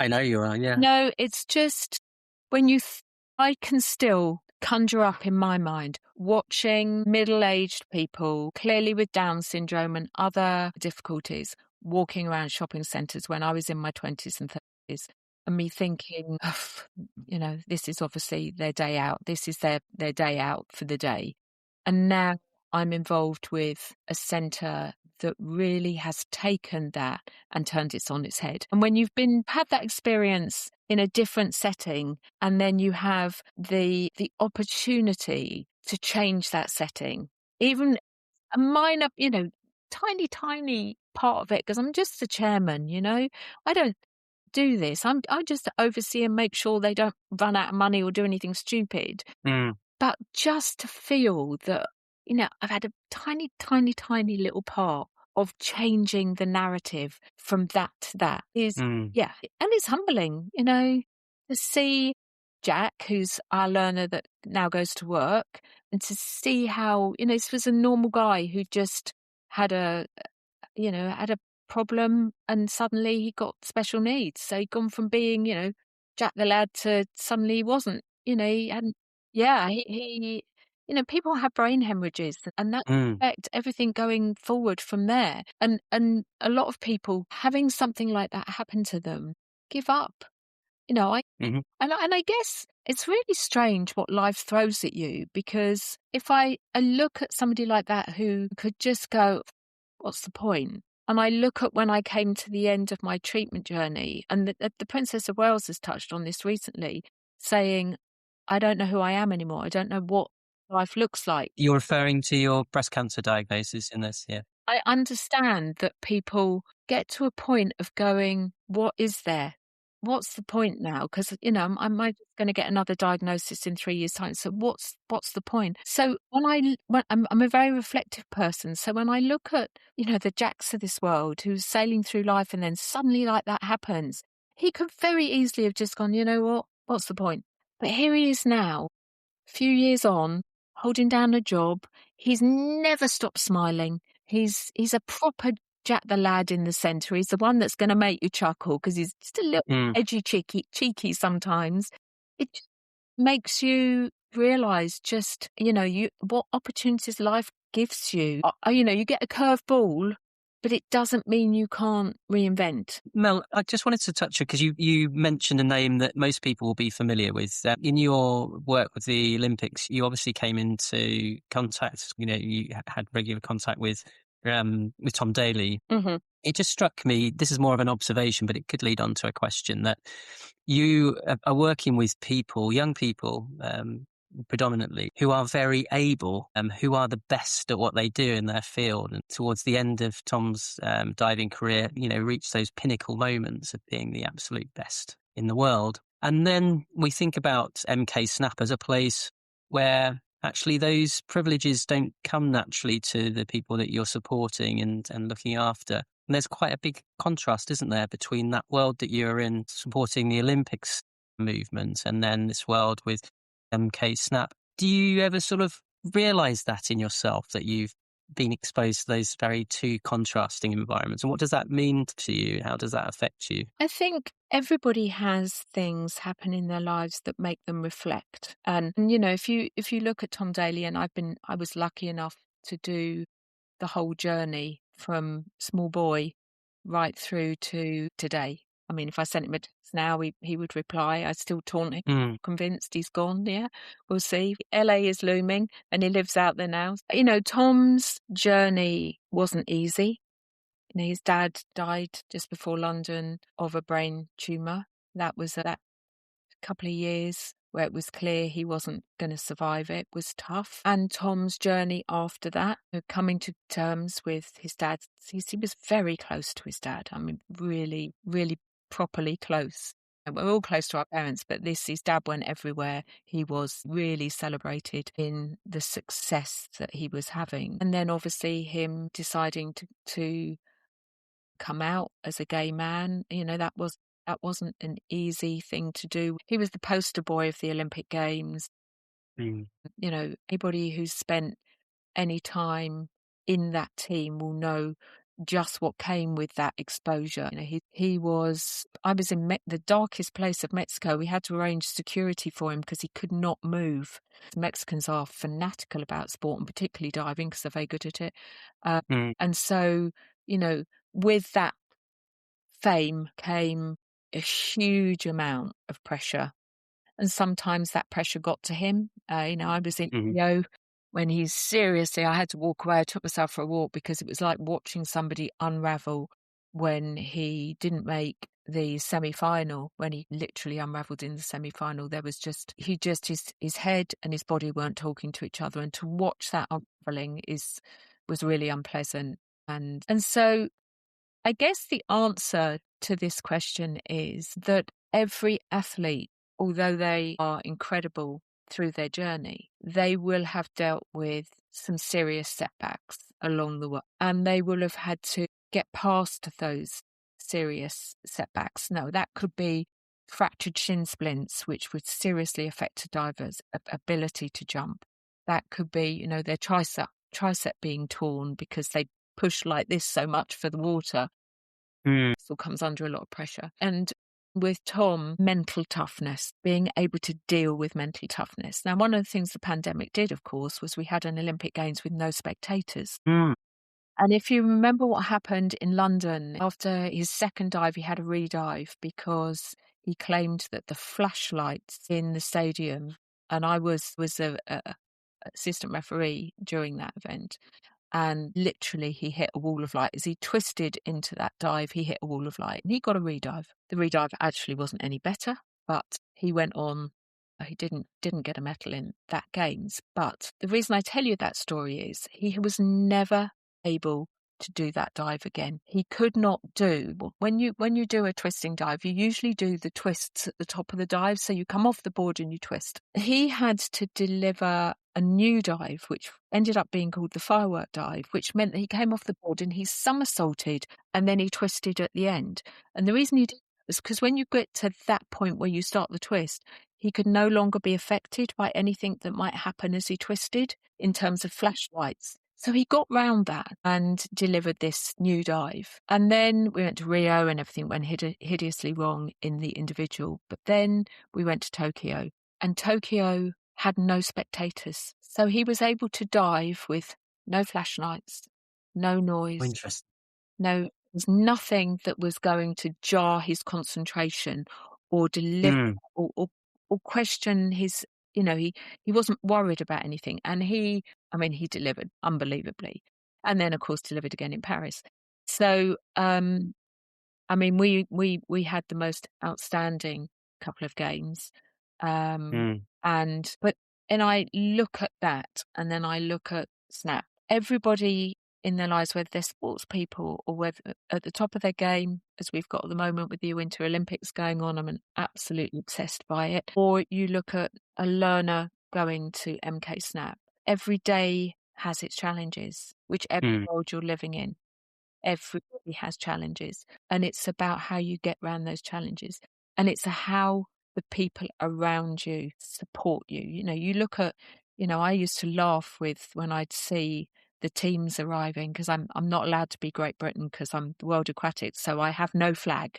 I know you are, yeah. No, it's just when I can still conjure up in my mind watching middle-aged people, clearly with Down syndrome and other difficulties, walking around shopping centres when I was in my 20s and 30s, and me thinking, this is obviously their day out. This is their day out for the day. And now I'm involved with a centre that really has taken that and turned it on its head. And when you've had that experience in a different setting, and then you have the opportunity to change that setting, even a minor, tiny part of it, because I'm just the chairman, I don't do this. I just oversee and make sure they don't run out of money or do anything stupid. But just to feel that, I've had a tiny, tiny, tiny little part of changing the narrative from that to that is, yeah. And it's humbling, to see Jack, who's our learner that now goes to work, and to see how, this was a normal guy who just had a problem, and suddenly he got special needs. So he'd gone from being, Jack the lad to suddenly he wasn't, he hadn't, he people have brain hemorrhages, and that affect everything going forward from there. And a lot of people having something like that happen to them give up. And I guess it's really strange what life throws at you, because if I look at somebody like that who could just go, what's the point? And I look at when I came to the end of my treatment journey, and the Princess of Wales has touched on this recently, saying, I don't know who I am anymore. I don't know what life looks like. You're referring to your breast cancer diagnosis in this, yeah? I understand that people get to a point of going, what is there? What's the point now? Because, I'm going to get another diagnosis in 3 years' time. So what's the point? So when I'm a very reflective person. So when I look at, the Jacks of this world who's sailing through life, and then suddenly like that happens, he could very easily have just gone, what's the point? But here he is now, a few years on, holding down a job. He's never stopped smiling. He's a proper Jack the lad in the centre. He's the one that's going to make you chuckle, because he's just a little edgy, cheeky sometimes. It just makes you realise just, what opportunities life gives you. You get a curved ball, but it doesn't mean you can't reinvent. Mel, I just wanted to touch on, because you mentioned a name that most people will be familiar with. In your work with the Olympics, you obviously came into contact, you had regular contact with Tom Daley. Mm-hmm. It just struck me, this is more of an observation, but it could lead on to a question, that you are working with people, young people, predominantly, who are very able, who are the best at what they do in their field. And towards the end of Tom's diving career, reached those pinnacle moments of being the absolute best in the world. And then we think about MKSnap as a place where actually those privileges don't come naturally to the people that you're supporting and looking after. And there's quite a big contrast, isn't there, between that world that you're in, supporting the Olympics movement, and then this world with MKSnap. Do you ever sort of realise that in yourself, that you've been exposed to those very two contrasting environments? And what does that mean to you? How does that affect you? I think everybody has things happen in their lives that make them reflect. And if you look at Tom Daley, and I was lucky enough to do the whole journey from small boy right through to today. I mean, if I sent him a text now, he would reply. I still taunt him, convinced he's gone. Yeah, we'll see. LA is looming, and he lives out there now. Tom's journey wasn't easy. His dad died just before London of a brain tumour. That was that couple of years where it was clear he wasn't going to survive it, was tough. And Tom's journey after that, coming to terms with his dad, he was very close to his dad. I mean, really, really properly close. And we're all close to our parents, but his dad went everywhere. He was really celebrated in the success that he was having. And then obviously him deciding to come out as a gay man, that wasn't an easy thing to do. He was the poster boy of the Olympic Games. Anybody who's spent any time in that team will know just what came with that exposure. I was in the darkest place of Mexico. We had to arrange security for him because he could not move. The Mexicans are fanatical about sport, and particularly diving, because they're very good at it. And so, with that fame came a huge amount of pressure. And sometimes that pressure got to him. I was in Rio when I had to walk away. I took myself for a walk because it was like watching somebody unravel when he didn't make the semi-final, when he literally unraveled in the semi-final. There was his head and his body weren't talking to each other. And to watch that unraveling was really unpleasant. And so I guess the answer to this question is that every athlete, although they are incredible through their journey, they will have dealt with some serious setbacks along the way, and they will have had to get past those serious setbacks. No, that could be fractured shin splints, which would seriously affect a diver's ability to jump. That could be, their tricep being torn because they push like this so much for the water. Still comes under a lot of pressure. And with Tom, mental toughness, being able to deal with mental toughness. Now, one of the things the pandemic did, of course, was we had an Olympic Games with no spectators. And if you remember what happened in London, after his second dive, he had a redive because he claimed that the flashlights in the stadium, and I was a assistant referee during that event, and literally he hit a wall of light. As he twisted into that dive, he hit a wall of light and he got a redive. The redive actually wasn't any better, but he went on. He didn't get a medal in that games. But the reason I tell you that story is he was never able to do that dive again. He could not do, when you do a twisting dive, you usually do the twists at the top of the dive, so you come off the board and you twist. He had to deliver a new dive, which ended up being called the firework dive, which meant that he came off the board and he somersaulted and then he twisted at the end. And the reason he did that was because when you get to that point where you start the twist, he could no longer be affected by anything that might happen as he twisted in terms of flashlights. So he got round that and delivered this new dive. And then we went to Rio and everything went hideously wrong in the individual. But then we went to Tokyo, and Tokyo had no spectators. So he was able to dive with no flashlights, no noise. Interesting. There was nothing that was going to jar his concentration or deliver or question his, he wasn't worried about anything. And he delivered unbelievably. And then, of course, delivered again in Paris. So, we had the most outstanding couple of games. And I look at that and then I look at Snap. Everybody in their lives, whether they're sports people or whether at the top of their game, as we've got at the moment with the Winter Olympics going on, I'm absolutely obsessed by it. Or you look at a learner going to MKSnap. Every day has its challenges, whichever world you're living in. Everybody has challenges. And it's about how you get around those challenges. And it's how the people around you support you. You look at, I used to laugh with when I'd see the teams arriving, because I'm not allowed to be Great Britain because I'm World Aquatics, so I have no flag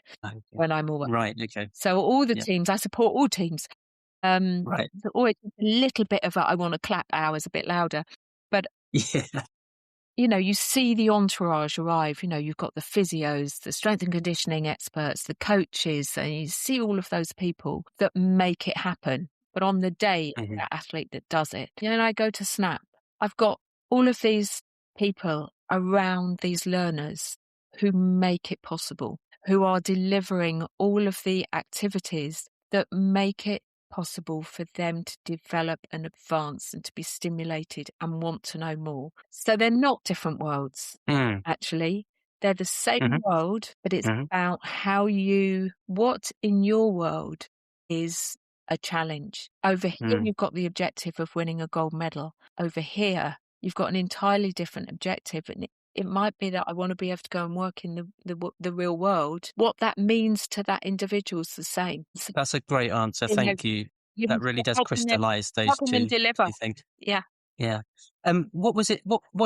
when I'm away. Right, okay. So all the teams, I support all teams. Right. So always a little bit of I want to clap hours a bit louder. But you see the entourage arrive. You've got the physios, the strength and conditioning experts, the coaches, and you see all of those people that make it happen. But on the day, that athlete that does it, and I go to Snap, I've got all of these people around these learners who make it possible, who are delivering all of the activities that make it possible for them to develop and advance and to be stimulated and want to know more. So they're not different worlds, actually. They're the same world, but it's about what in your world is a challenge. Over here, you've got the objective of winning a gold medal. Over here, you've got an entirely different objective. And it might be that I want to be able to go and work in the real world. What that means to that individual is the same. That's a great answer. Thank you. That really does crystallise those two things. Yeah. Yeah. What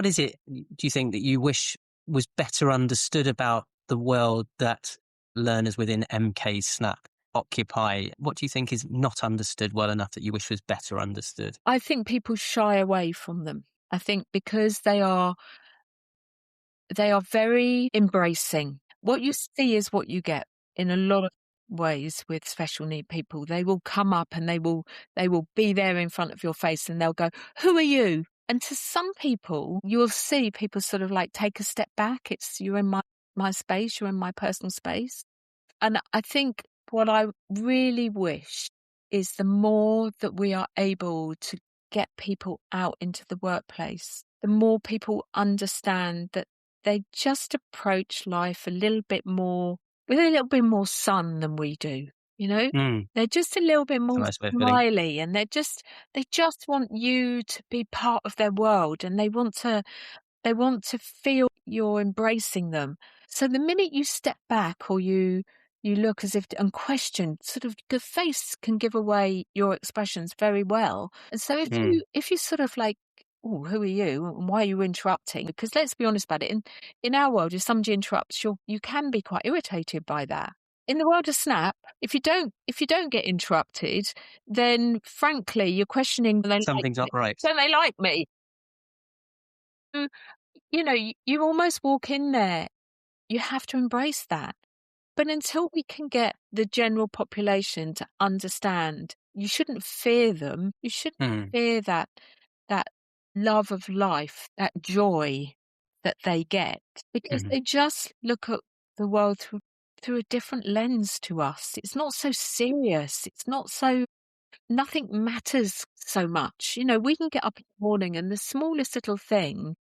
is it, do you think, that you wish was better understood about the world that learners within MKSnap occupy? What do you think is not understood well enough that you wish was better understood? I think people shy away from them. I think because they are very embracing. What you see is what you get in a lot of ways with special need people. They will come up and they will be there in front of your face and they'll go, "Who are you?" And to some people, you'll see people sort of like take a step back. It's, you're in my space, you're in my personal space. And I think what I really wish is the more that we are able to get people out into the workplace, the more people understand that they just approach life a little bit more, with a little bit more sun than we do, you know? Mm. They're just a little bit It's a more nice way of putting it. smiley, and they just want you to be part of their world, and they want to feel you're embracing them. So the minute you step back, or you look as if and question, sort of the face can give away your expressions very well. And so if you sort of like, oh, who are you and why are you interrupting? Because let's be honest about it. In our world, if somebody interrupts, you can be quite irritated by that. In the world of Snap, if you don't get interrupted, then frankly you're questioning, Something's not right. don't they like me? You know, you almost walk in there. You have to embrace that. But until we can get the general population to understand, you shouldn't fear them. You shouldn't fear that love of life, that joy that they get, because they just look at the world through a different lens to us. It's not so serious. It's not so, nothing matters so much. You know, we can get up in the morning and the smallest little thing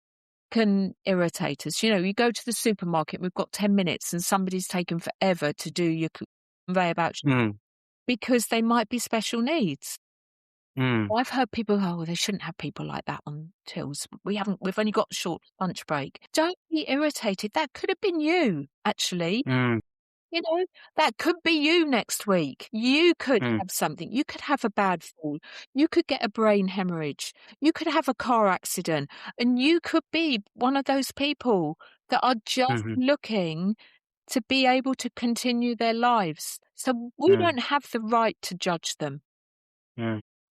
can irritate us. You know, you go to the supermarket, we've got 10 minutes and somebody's taken forever to do your conveyor belt because they might be special needs. I've heard people, oh, they shouldn't have people like that on tills. We've only got a short lunch break. Don't be irritated. That could have been you, actually. You know, that could be you next week. You could have something. You could have a bad fall. You could get a brain hemorrhage. You could have a car accident. And you could be one of those people that are just looking to be able to continue their lives. So we don't have the right to judge them.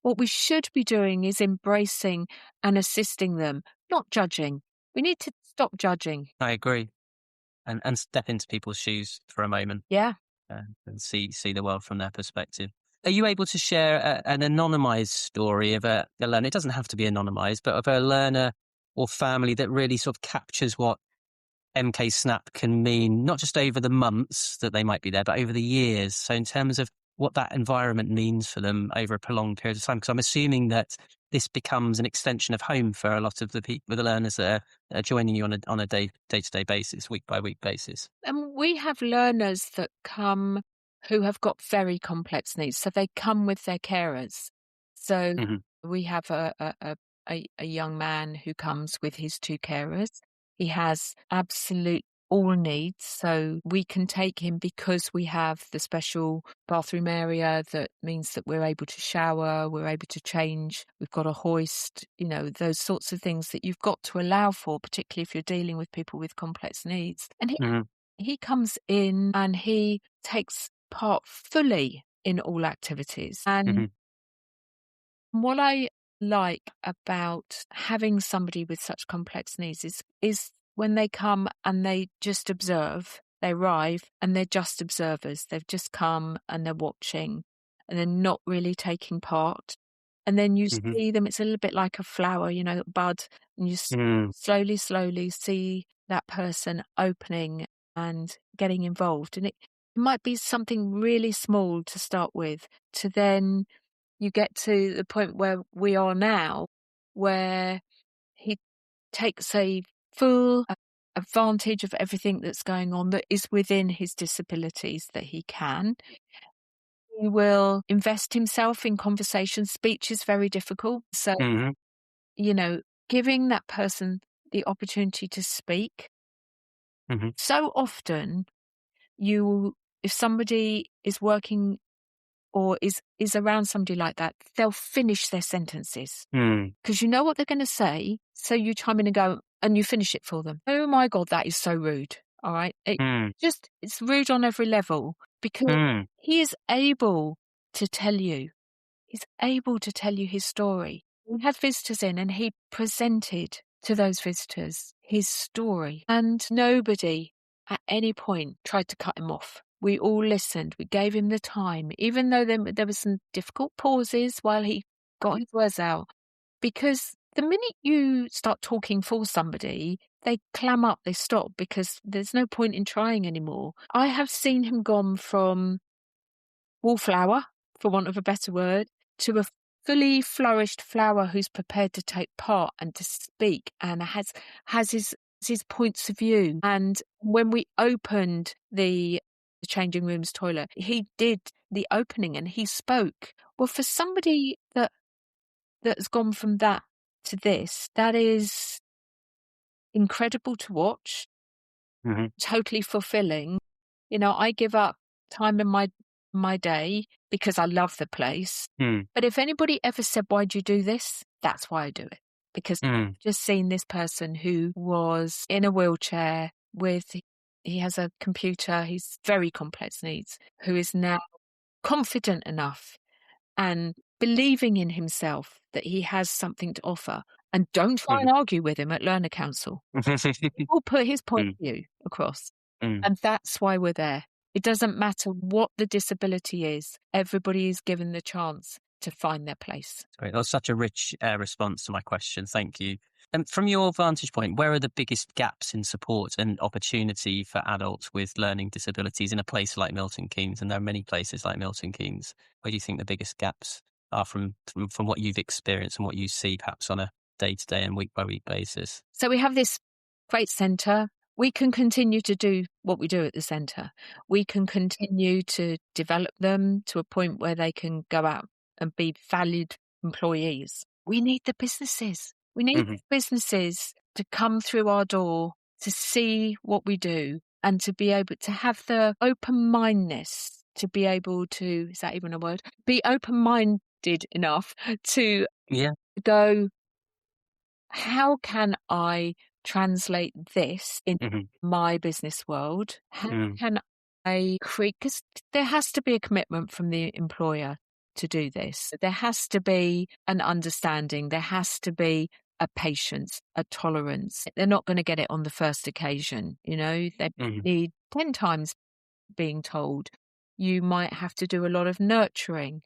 What we should be doing is embracing and assisting them, not judging. We need to stop judging. I agree. And step into people's shoes for a moment. Yeah. And see the world from their perspective. Are you able to share an anonymized story of a learner? It doesn't have to be anonymized, but of a learner or family that really sort of captures what MKSnap can mean, not just over the months that they might be there, but over the years. So in terms of what that environment means for them over a prolonged period of time, because I'm assuming that this becomes an extension of home for a lot of the people, the learners that are joining you on a day-to-day basis, week-by-week basis. And we have learners that come who have got very complex needs. So they come with their carers. So we have a young man who comes with his two carers. He has absolute all needs. So we can take him because we have the special bathroom area that means that we're able to shower, we're able to change, we've got a hoist, you know, those sorts of things that you've got to allow for, particularly if you're dealing with people with complex needs. And he comes in and he takes part fully in all activities. And what I like about having somebody with such complex needs is when they come and they just observe, they arrive and they're just observers. They've just come and they're watching and they're not really taking part. And then you see them, it's a little bit like a flower, you know, bud, and you slowly see that person opening and getting involved. And it might be something really small to start with, to then you get to the point where we are now, where he takes a full advantage of everything that's going on that is within his disabilities that he can. He will invest himself in conversation. Speech is very difficult. So, you know, giving that person the opportunity to speak. So often if somebody is working or is around somebody like that, they'll finish their sentences because you know what they're going to say. So you chime in and go, and you finish it for them. Oh my God, that is so rude. All right. It's rude on every level because he is able to tell you. He's able to tell you his story. We had visitors in and he presented to those visitors his story, and nobody at any point tried to cut him off. We all listened. We gave him the time, even though there were some difficult pauses while he got his words out. Because the minute you start talking for somebody, they clam up, they stop, because there's no point in trying anymore. I have seen him gone from wallflower, for want of a better word, to a fully flourished flower who's prepared to take part and to speak and has his his points of view. And when we opened the changing rooms toilet, he did the opening and he spoke. Well, for somebody that's gone from that to this, that is incredible to watch, totally fulfilling. I give up time in my day because I love the place. But if anybody ever said, why do you do this? That's why I do it. Because I've just seen this person who was in a wheelchair he has a computer, he's very complex needs, who is now confident enough and believing in himself that he has something to offer. And don't try and argue with him at Learner Council. He'll put his point of view across. And that's why we're there. It doesn't matter what the disability is. Everybody is given the chance to find their place. Great. That was such a rich response to my question. Thank you. And from your vantage point, where are the biggest gaps in support and opportunity for adults with learning disabilities in a place like Milton Keynes? And there are many places like Milton Keynes. Where do you think the biggest gaps are from what you've experienced and what you see perhaps on a day-to-day and week-by-week basis? So we have this great centre. We can continue to do what we do at the centre. We can continue to develop them to a point where they can go out and be valued employees. We need the businesses. We need the businesses to come through our door, to see what we do, and to be able to have the open-mindedness to be able to, is that even a word? Be open-minded enough to go, how can I translate this into my business world? How can I create, because there has to be a commitment from the employer to do this. There has to be an understanding. There has to be a patience, a tolerance. They're not going to get it on the first occasion. They need 10 times being told. You might have to do a lot of nurturing,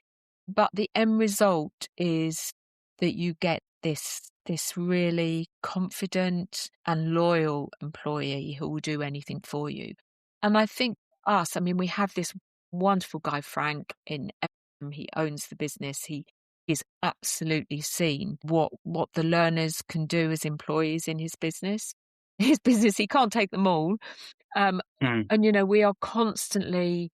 but the end result is that you get this really confident and loyal employee who will do anything for you. And I think we have this wonderful guy, Frank, he owns the business. He is absolutely seen what the learners can do as employees in his business. His business, he can't take them all. And, we are constantly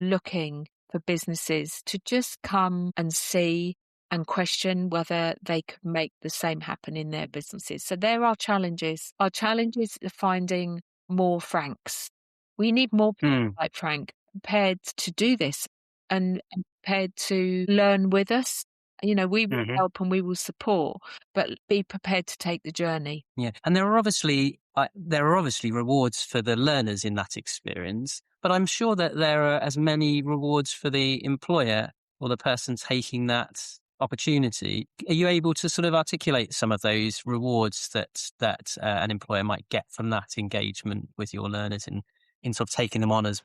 looking for businesses to just come and see and question whether they could make the same happen in their businesses. So there are challenges. Our challenge is finding more Franks. We need more people like Frank prepared to do this and prepared to learn with us. We will help and we will support, but be prepared to take the journey. Yeah, and there are obviously rewards for the learners in that experience, but I'm sure that there are as many rewards for the employer or the person taking that opportunity. Are you able to sort of articulate some of those rewards that an employer might get from that engagement with your learners in sort of taking them on as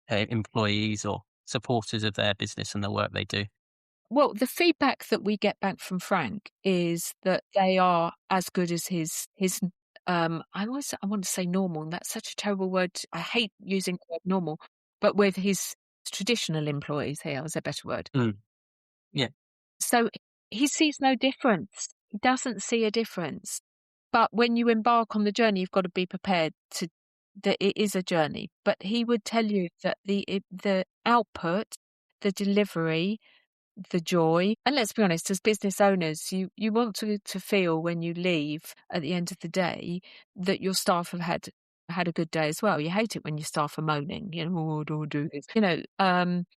employees or supporters of their business and the work they do? Well, the feedback that we get back from Frank is that they are as good as his I want to say normal, and that's such a terrible word. I hate using the word normal, but with his traditional employees, here is a better word. Yeah. So he sees no difference. He doesn't see a difference. But when you embark on the journey, you've got to be prepared that it is a journey. But he would tell you that the output, the delivery, the joy, and let's be honest, as business owners, you want to feel when you leave at the end of the day that your staff have had a good day as well. You hate it when your staff are moaning, don't do this.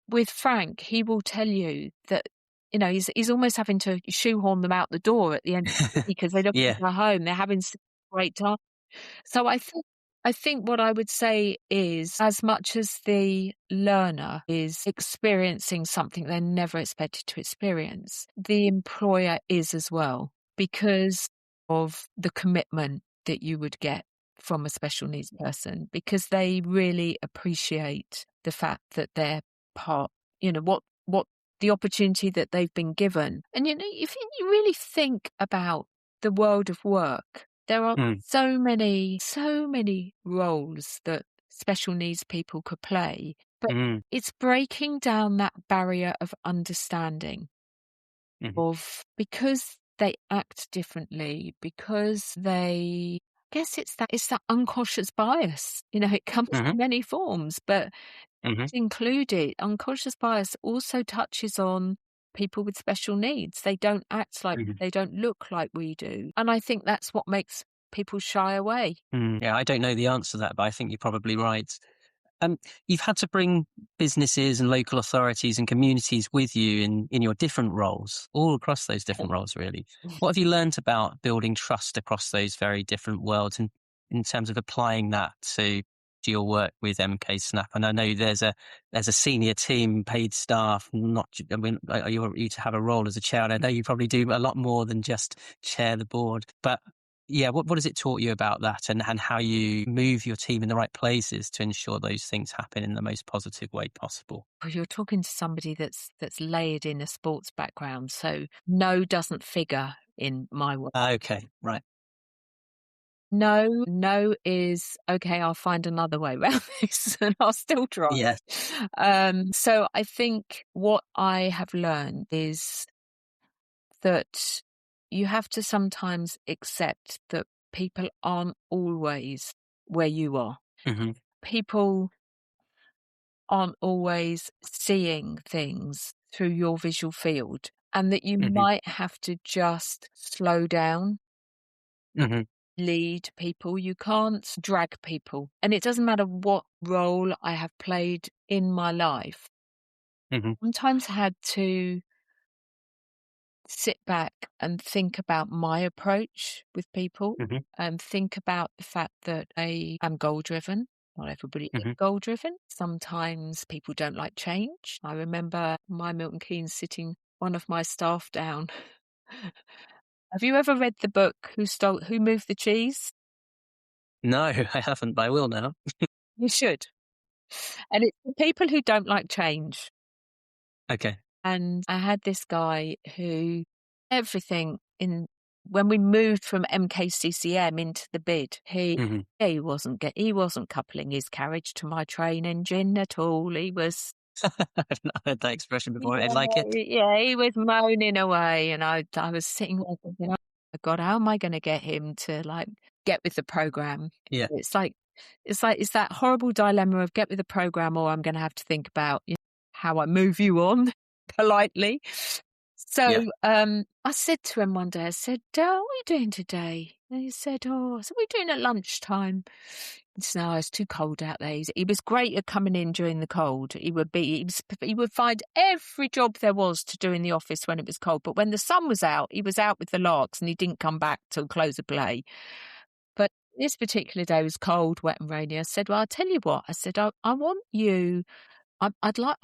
With Frank, he will tell you that he's almost having to shoehorn them out the door at the end of the day because they don't go home. They're having a great time. So I think what I would say is, as much as the learner is experiencing something they never expected to experience, the employer is as well, because of the commitment that you would get from a special needs person, because they really appreciate the fact that they're part, what the opportunity that they've been given. And, if you really think about the world of work, there are so many roles that special needs people could play, but it's breaking down that barrier of understanding because they act differently because I guess it's that unconscious bias. It comes Hmm. in many forms, but Hmm. included, unconscious bias also touches on people with special needs. They don't act like, Hmm. they don't look like we do. And I think that's what makes people shy away. Yeah, I don't know the answer to that, but I think you're probably right. You've had to bring businesses and local authorities and communities with you in your different roles, all across those different roles, really. What have you learned about building trust across those very different worlds, and in terms of applying that to your work with MKSnap? And I know there's a senior team, paid staff, I mean, you to have a role as a chair, and I know you probably do a lot more than just chair the board, but yeah, what has it taught you about that, and how you move your team in the right places to ensure those things happen in the most positive way possible? Well, you're talking to somebody that's layered in a sports background, so no doesn't figure in my work. Okay, right. No is okay. I'll find another way around this, and I'll still try. Yes. So I think what I have learned is that you have to sometimes accept that people aren't always where you are. Hmm. People aren't always seeing things through your visual field, and that you Hmm. might have to just slow down, Hmm. lead people. You can't drag people. And it doesn't matter what role I have played in my life. Hmm. Sometimes I had to sit back and think about my approach with people, Hmm. and think about the fact that I am goal driven. Not everybody is Hmm. goal driven. Sometimes people don't like change. I remember my Milton Keynes sitting one of my staff down. Have you ever read the book Who Moved the Cheese? No, I haven't, but I will now. You should. And it's for people who don't like change. Okay. And I had this guy who everything in when we moved from MKCCM into the bid, Hmm. he wasn't coupling his carriage to my train engine at all. He was I've not heard that expression before. I like it. he was moaning away, and I was sitting there thinking, oh my God, how am I going to get him to get with the program? Yeah. It's that horrible dilemma of get with the program, or I'm going to have to think about how I move you on politely. Yeah. So I said to him one day, I said, what are you doing today? And he said, I said, what are you doing at lunchtime? He said, no, it's too cold out there. He was great at coming in during the cold. He would find every job there was to do in the office when it was cold. But when the sun was out, he was out with the larks, and he didn't come back till close of play. But this particular day was cold, wet and rainy. I said, well, I'll tell you what. I said, I want you, I'm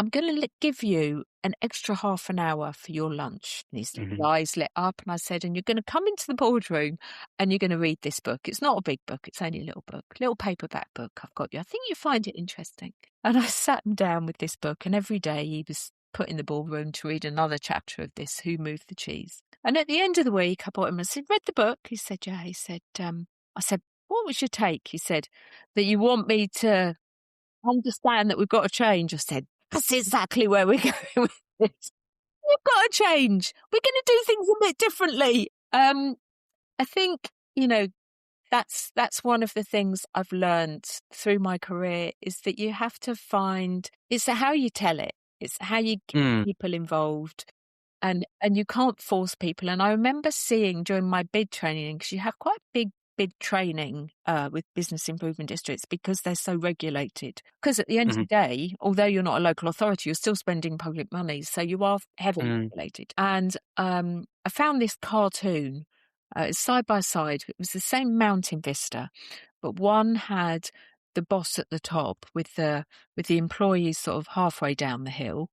going to give you an extra half an hour for your lunch. And his Hmm. eyes lit up, and I said, and you're going to come into the boardroom and you're going to read this book. It's not a big book. It's only a little book, little paperback book I've got you. I think you find it interesting. And I sat him down with this book, and every day he was put in the ballroom to read another chapter of this, Who Moved the Cheese? And at the end of the week, I bought him, I said, read the book? He said, yeah. He said, I said, what was your take? He said, that you want me to understand that we've got to change. I said, that's exactly where we're going with this. We've got to change. We're going to do things a bit differently. I think, that's one of the things I've learned through my career, is that you have to find, it's how you tell it. It's how you get Mm. people involved, and you can't force people. And I remember seeing during my bid training, because you have quite big bid training with business improvement districts, because they're so regulated. Because at the end of Hmm. the day, although you're not a local authority, you're still spending public money. So you are heavily Mm. regulated. And I found this cartoon, it's side by side. It was the same mountain vista, but one had the boss at the top with the employees sort of halfway down the hill,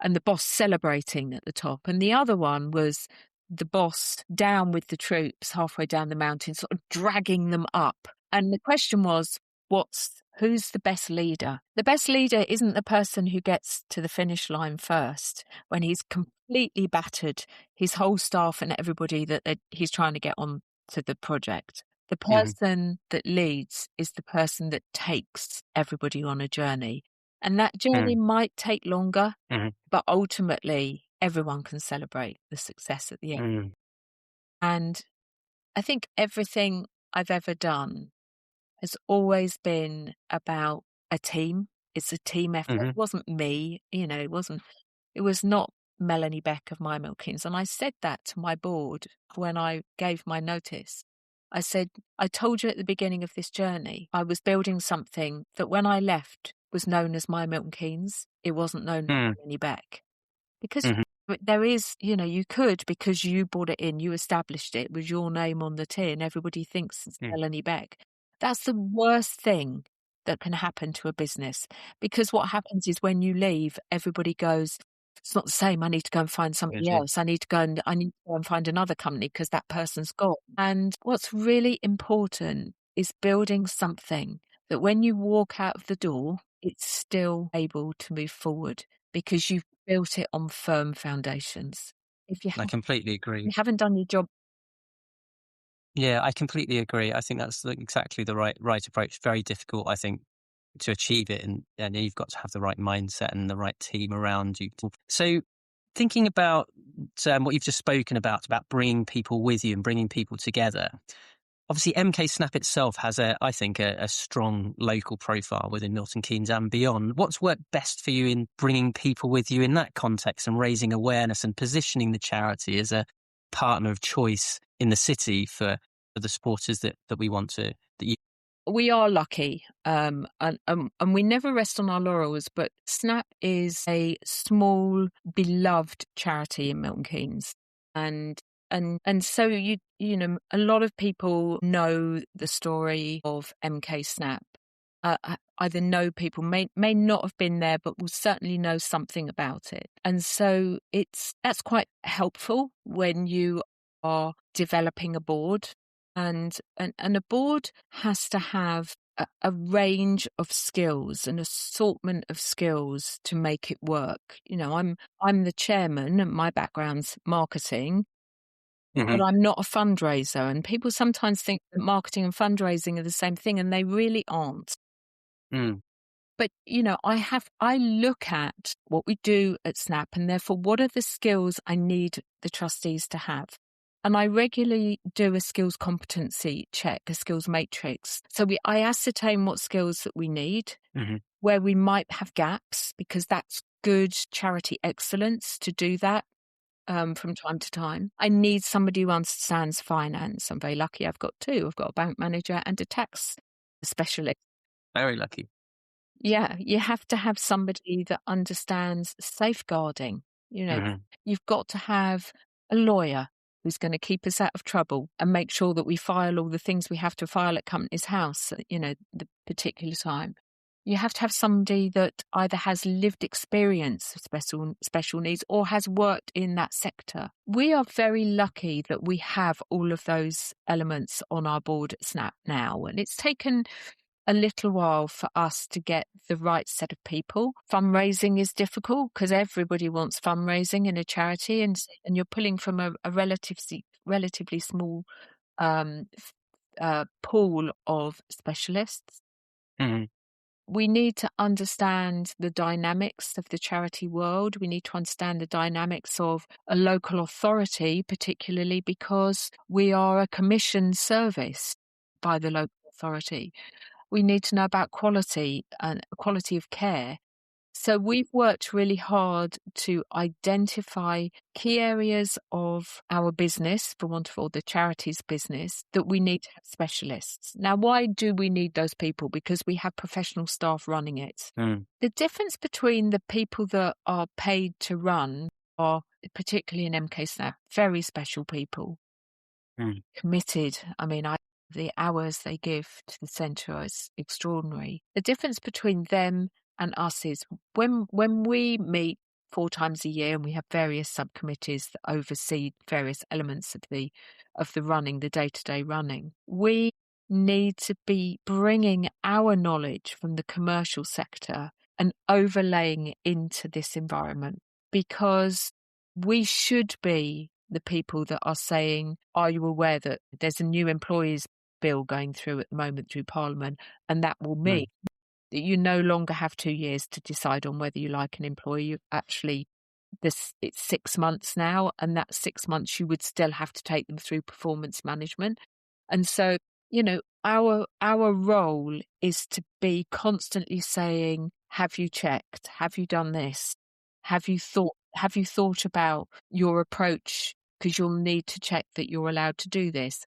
and the boss celebrating at the top. And the other one was the boss down with the troops halfway down the mountain, sort of dragging them up. And the question was, who's the best leader? The best leader isn't the person who gets to the finish line first when he's completely battered his whole staff and everybody that he's trying to get on to the project. The Hmm. person that leads is the person that takes everybody on a journey. And that journey Mm. might take longer, Hmm. but ultimately everyone can celebrate the success at the end. Mm. And I think everything I've ever done has always been about a team. It's a team effort. Mm-hmm. It wasn't me, it was not Melanie Beck of My Milton Keynes. And I said that to my board when I gave my notice. I said, I told you at the beginning of this journey, I was building something that when I left was known as My Milton Keynes. It wasn't known as Melanie Beck. Because there is, you could, because you brought it in, you established it with your name on the tin, everybody thinks it's Melanie Beck. That's the worst thing that can happen to a business, because what happens is when you leave, everybody goes, it's not the same. I need to go and find somebody else. I need to go and find another company because that person's gone. And what's really important is building something that when you walk out of the door, it's still able to move forward because you've built it on firm foundations. I completely agree. You haven't done your job. Yeah, I completely agree. I think that's exactly the right approach. Very difficult, I think, to achieve it, and you've got to have the right mindset and the right team around you. So, thinking about what you've just spoken about bringing people with you and bringing people together. Obviously, MKSnap itself has, I think, a strong local profile within Milton Keynes and beyond. What's worked best for you in bringing people with you in that context and raising awareness and positioning the charity as a partner of choice in the city for the supporters that we want to? We are lucky, and we never rest on our laurels, but Snap is a small, beloved charity in Milton Keynes. And so a lot of people know the story of MKSnap. Either know people, may not have been there, but will certainly know something about it. And so that's quite helpful when you are developing a board. And a board has to have a range of skills, an assortment of skills to make it work. I'm the chairman, and my background's marketing, but I'm not a fundraiser. And people sometimes think that marketing and fundraising are the same thing, and they really aren't. But, I look at what we do at Snap, and therefore what are the skills I need the trustees to have? And I regularly do a skills competency check, a skills matrix. So I ascertain what skills that we need, where we might have gaps, because that's good charity excellence to do that from time to time. I need somebody who understands finance. I'm very lucky. I've got two. I've got a bank manager and a tax specialist. Very lucky. Yeah, you have to have somebody that understands safeguarding. You've got to have a lawyer who's going to keep us out of trouble and make sure that we file all the things we have to file at Companies House at, the particular time. You have to have somebody that either has lived experience of special needs or has worked in that sector. We are very lucky that we have all of those elements on our board at Snap now, and it's taken a little while for us to get the right set of people. Fundraising is difficult because everybody wants fundraising in a charity, and you're pulling from a relatively small pool of specialists. We need to understand the dynamics of the charity world. We need to understand the dynamics of a local authority, particularly because we are a commissioned service by the local authority. We need to know about quality and quality of care. So we've worked really hard to identify key areas of our business, for want of all, the charity's business, that we need to have specialists. Now, why do we need those people? Because we have professional staff running it. The difference between the people that are paid to run are, particularly in MKSnap, very special people, committed. I mean, the hours they give to the centre is extraordinary. The difference between them and us is when we meet 4 times a year, and we have various subcommittees that oversee various elements of the running, the day-to-day running, we need to be bringing our knowledge from the commercial sector and overlaying it into this environment, because we should be the people that are saying, are you aware that there's a new employees bill going through at the moment through Parliament, and that will mean that you no longer have 2 years to decide on whether you like an employee. You actually it's 6 months now, and that 6 months you would still have to take them through performance management. And so, our role is to be constantly saying, have you checked? Have you done this? Have you thought about your approach? Because you'll need to check that you're allowed to do this.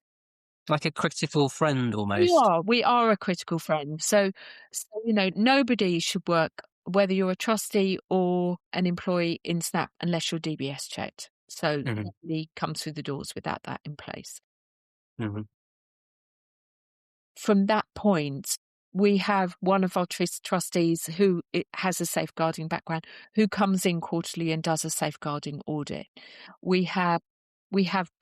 Like a critical friend almost. We are a critical friend. So, nobody should work, whether you're a trustee or an employee in Snap, unless you're DBS checked. So nobody comes through the doors without that in place. Mm-hmm. From that point, we have one of our trustees who has a safeguarding background, who comes in quarterly and does a safeguarding audit. We have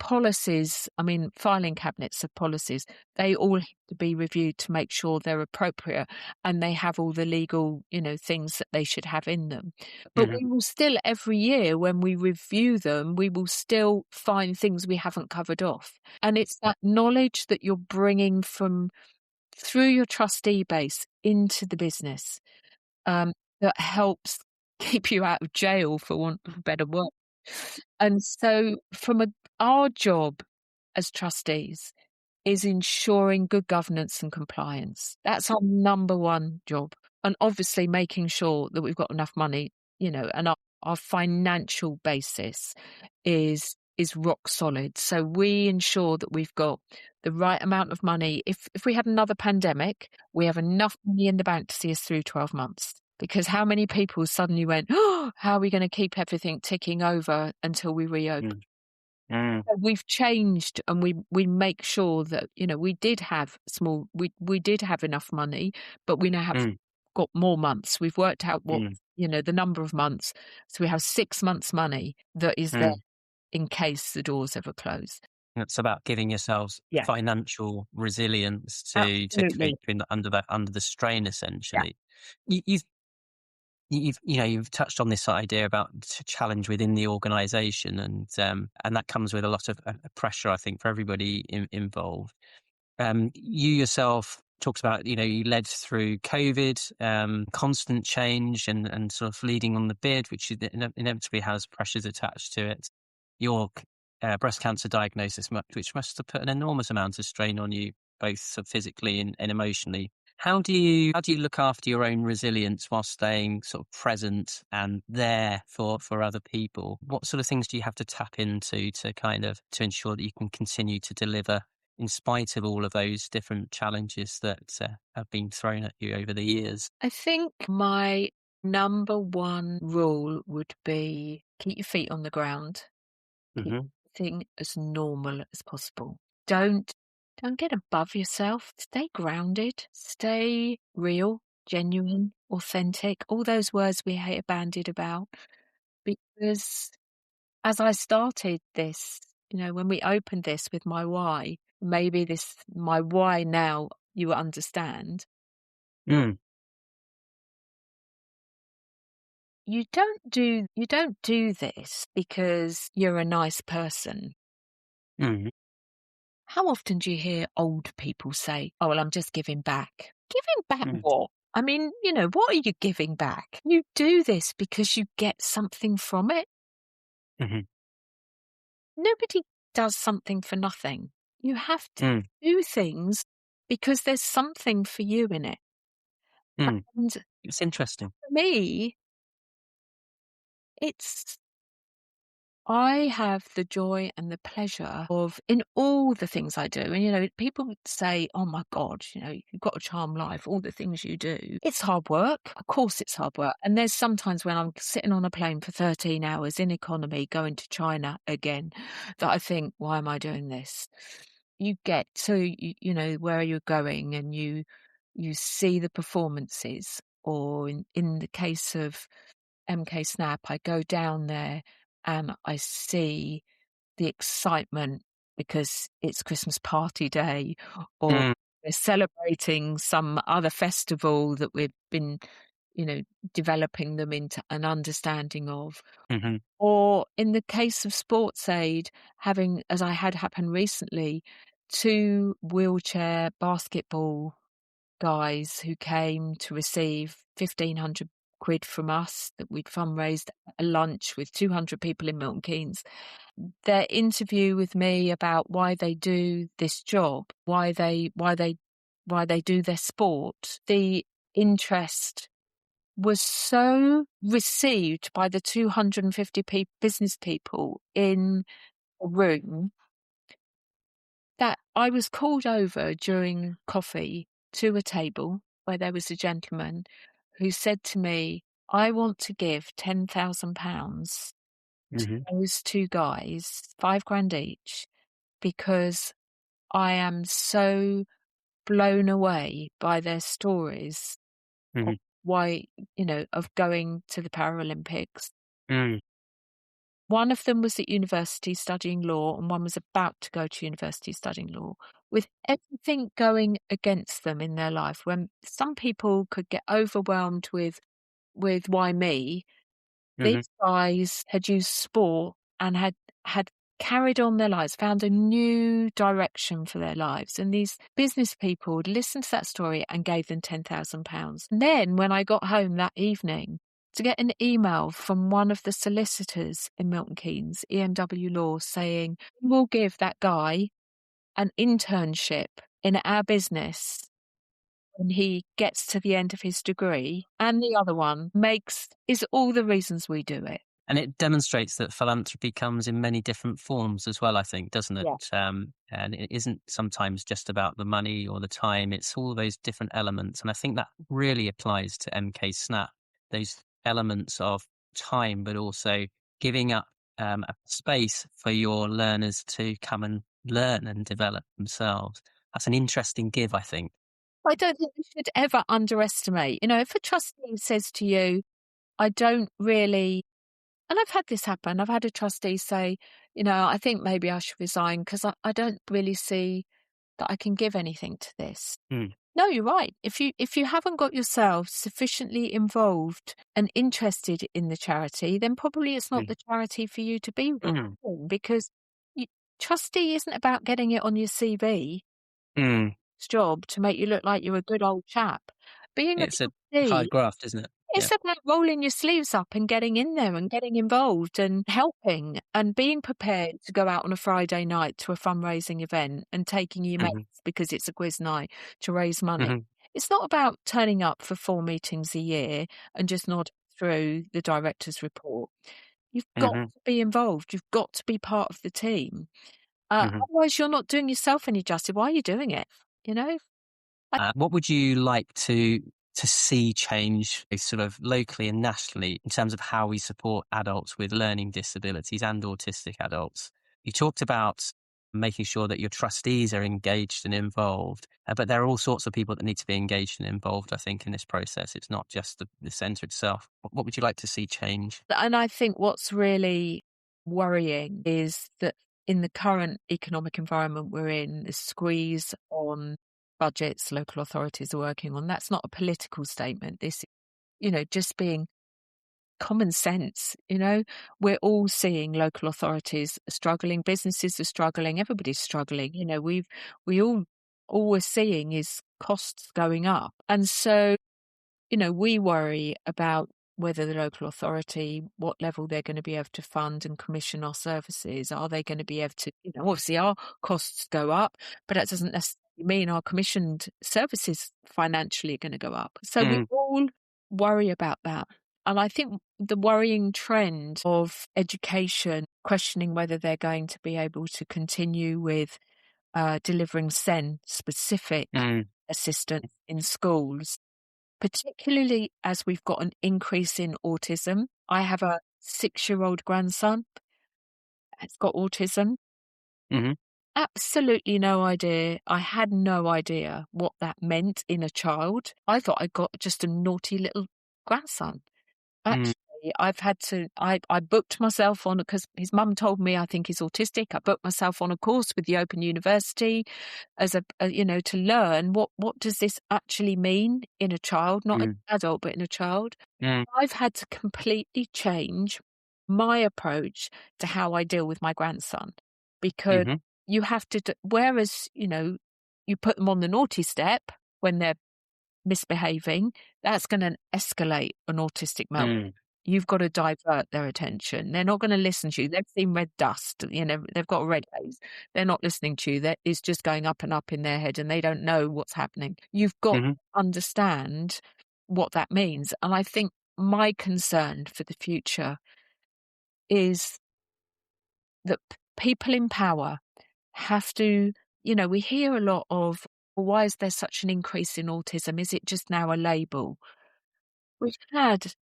policies, filing cabinets of policies. They all have to be reviewed to make sure they're appropriate and they have all the legal, things that they should have in them. But we will still, every year when we review them, we will still find things we haven't covered off. And it's that knowledge that you're bringing through your trustee base into the business that helps keep you out of jail, for want of a better word. And so our job as trustees is ensuring good governance and compliance. That's our number one job. And obviously making sure that we've got enough money, and our financial basis is rock solid. So we ensure that we've got the right amount of money. If we had another pandemic, we have enough money in the bank to see us through 12 months. Because how many people suddenly went, oh, how are we going to keep everything ticking over until we reopen? So we've changed, and we make sure that, we did have we did have enough money, but we now have got more months. We've worked out what, the number of months. So we have 6 months money that is there in case the doors ever close. It's about giving yourselves financial resilience to cope under the strain, essentially. Yeah. You've touched on this idea about challenge within the organisation, and that comes with a lot of pressure, I think, for everybody involved. You yourself talked about, you led through COVID, constant change, and sort of leading on the bid, which inevitably has pressures attached to it. Your breast cancer diagnosis, which must have put an enormous amount of strain on you, both sort of physically and emotionally. How do you look after your own resilience while staying sort of present and there for other people? What sort of things do you have to tap into to ensure that you can continue to deliver in spite of all of those different challenges that have been thrown at you over the years? I think my number one rule would be keep your feet on the ground. Keep everything as normal as possible. Don't get above yourself. Stay grounded. Stay real, genuine, authentic. All those words we hate bandied about. Because as I started this, when we opened this with my why, maybe my why now you understand. You don't do this because you're a nice person. How often do you hear old people say, oh, well, I'm just giving back? Giving back what? What are you giving back? You do this because you get something from it. Nobody does something for nothing. You have to do things because there's something for you in it. And it's interesting. For me, I have the joy and the pleasure of, in all the things I do, and people say, oh my God, you've got a charmed life, all the things you do. It's hard work. Of course it's hard work. And there's sometimes when I'm sitting on a plane for 13 hours in economy going to China again that I think, why am I doing this? You get to, where you're going, and you see the performances, or in the case of MKSnap, I go down there and I see the excitement because it's Christmas party day, or we're celebrating some other festival that we've been, developing them into an understanding of. Or in the case of sports aid, having, as I had happen recently, 2 wheelchair basketball guys who came to receive £1,500 quid from us that we'd fundraised a lunch with 200 people in Milton Keynes. Their interview with me about why they do this job, why they do their sport, the interest was so received by the 250 business people in a room that I was called over during coffee to a table where there was a gentleman who said to me, I want to give £10,000 to those two guys, £5,000 each, because I am so blown away by their stories of why, of going to the Paralympics. One of them was at university studying law, and one was about to go to university studying law, with everything going against them in their life. When some people could get overwhelmed with why me, these guys had used sport and had carried on their lives, found a new direction for their lives. And these business people would listen to that story and gave them £10,000. And then when I got home that evening, to get an email from one of the solicitors in Milton Keynes, EMW Law, saying, we'll give that guy an internship in our business when he gets to the end of his degree, and the other one is all the reasons we do it. And it demonstrates that philanthropy comes in many different forms as well, I think, doesn't it? Yeah. And it isn't sometimes just about the money or the time. It's all those different elements. And I think that really applies to MKSnap, those elements of time, but also giving up a space for your learners to come and learn and develop themselves. That's an interesting give, I think. I don't think we should ever underestimate. If a trustee says to you, I don't really... And I've had this happen. I've had a trustee say, I think maybe I should resign because I don't really see that I can give anything to this. No, you're right. If you haven't got yourself sufficiently involved and interested in the charity, then probably it's not the charity for you to be with, because trustee isn't about getting it on your CV. It's job to make you look like you're a good old chap. It's a hard graft, isn't it? It's about rolling your sleeves up and getting in there and getting involved and helping and being prepared to go out on a Friday night to a fundraising event and taking your mates because it's a quiz night to raise money. It's not about turning up for 4 meetings a year and just nod through the director's report. You've got to be involved. You've got to be part of the team. Otherwise, you're not doing yourself any justice. Why are you doing it? What would you like to see change sort of locally and nationally in terms of how we support adults with learning disabilities and autistic adults? You talked about making sure that your trustees are engaged and involved, but there are all sorts of people that need to be engaged and involved, I think, in this process. It's not just the centre itself. What would you like to see change? And I think what's really worrying is that in the current economic environment we're in, the squeeze on budgets local authorities are working on, that's not a political statement. This, just being common sense. We're all seeing local authorities struggling, businesses are struggling, everybody's struggling. All we're seeing is costs going up. And so, we worry about whether the local authority, what level they're going to be able to fund and commission our services. Are they going to be able to, obviously our costs go up, but that doesn't necessarily mean our commissioned services financially are going to go up. So we all worry about that. And I think the worrying trend of education, questioning whether they're going to be able to continue with delivering SEN specific assistance in schools, particularly as we've got an increase in autism. I have a 6-year-old grandson that's got autism. Absolutely no idea. I had no idea what that meant in a child. I thought I got just a naughty little grandson. Actually, I booked myself on, because his mum told me I think he's autistic. I booked myself on a course with the Open University as to learn what does this actually mean in a child, not an adult, but in a child. I've had to completely change my approach to how I deal with my grandson, because you have to, whereas, you put them on the naughty step when they're misbehaving, that's going to escalate an autistic meltdown. You've got to divert their attention. They're not going to listen to you. They've seen red dust, they've got a red haze. They're not listening to you. It's just going up and up in their head and they don't know what's happening. You've got to understand what that means. And I think my concern for the future is that people in power have to, we hear a lot of, well, why is there such an increase in autism? Is it just now a label? We've had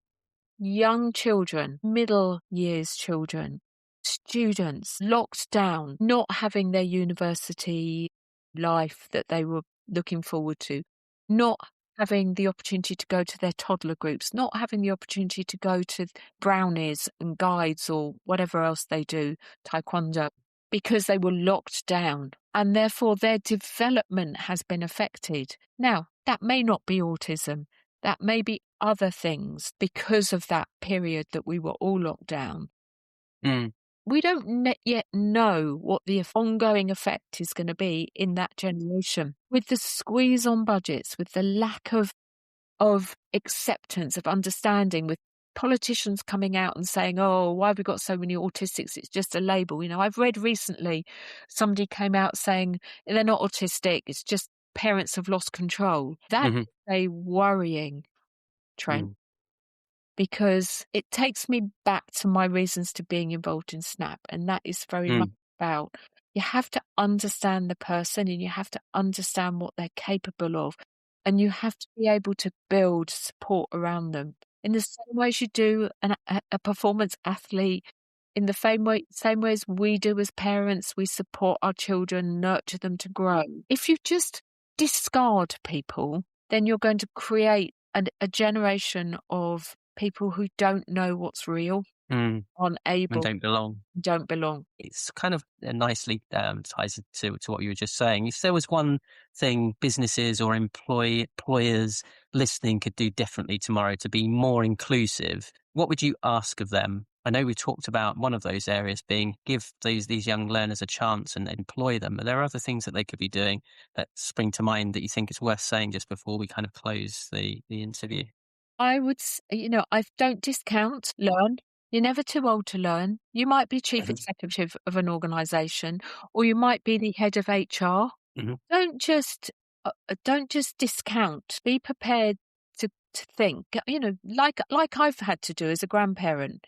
young children, middle years children, students locked down, not having their university life that they were looking forward to, not having the opportunity to go to their toddler groups, not having the opportunity to go to brownies and guides or whatever else they do, taekwondo, because they were locked down and therefore their development has been affected. Now, that may not be autism. That may be other things because of that period that we were all locked down. We don't yet know what the ongoing effect is going to be in that generation. With the squeeze on budgets, with the lack of acceptance, of understanding, with politicians coming out and saying, oh, why have we got so many autistics? It's just a label. I've read recently somebody came out saying they're not autistic. It's just parents have lost control. That's a worrying trend. Because it takes me back to my reasons to being involved in SNAP. And that is very much about, you have to understand the person and you have to understand what they're capable of. And you have to be able to build support around them in the same way as you do a performance athlete, in the same way as we do as parents. We support our children, nurture them to grow. If you just discard people, then you're going to create a generation of people who don't know what's real, unable, and don't belong. It's kind of nicely ties to what you were just saying. If there was one thing businesses or employers listening could do differently tomorrow to be more inclusive, what would you ask of them? I know we talked about one of those areas being give these young learners a chance and employ them. Are there other things that they could be doing that spring to mind that you think is worth saying just before we kind of close the interview? I would, I don't discount learn. You're never too old to learn. You might be chief executive of an organisation, or you might be the head of HR. Don't just discount. Be prepared to think. Like I've had to do as a grandparent.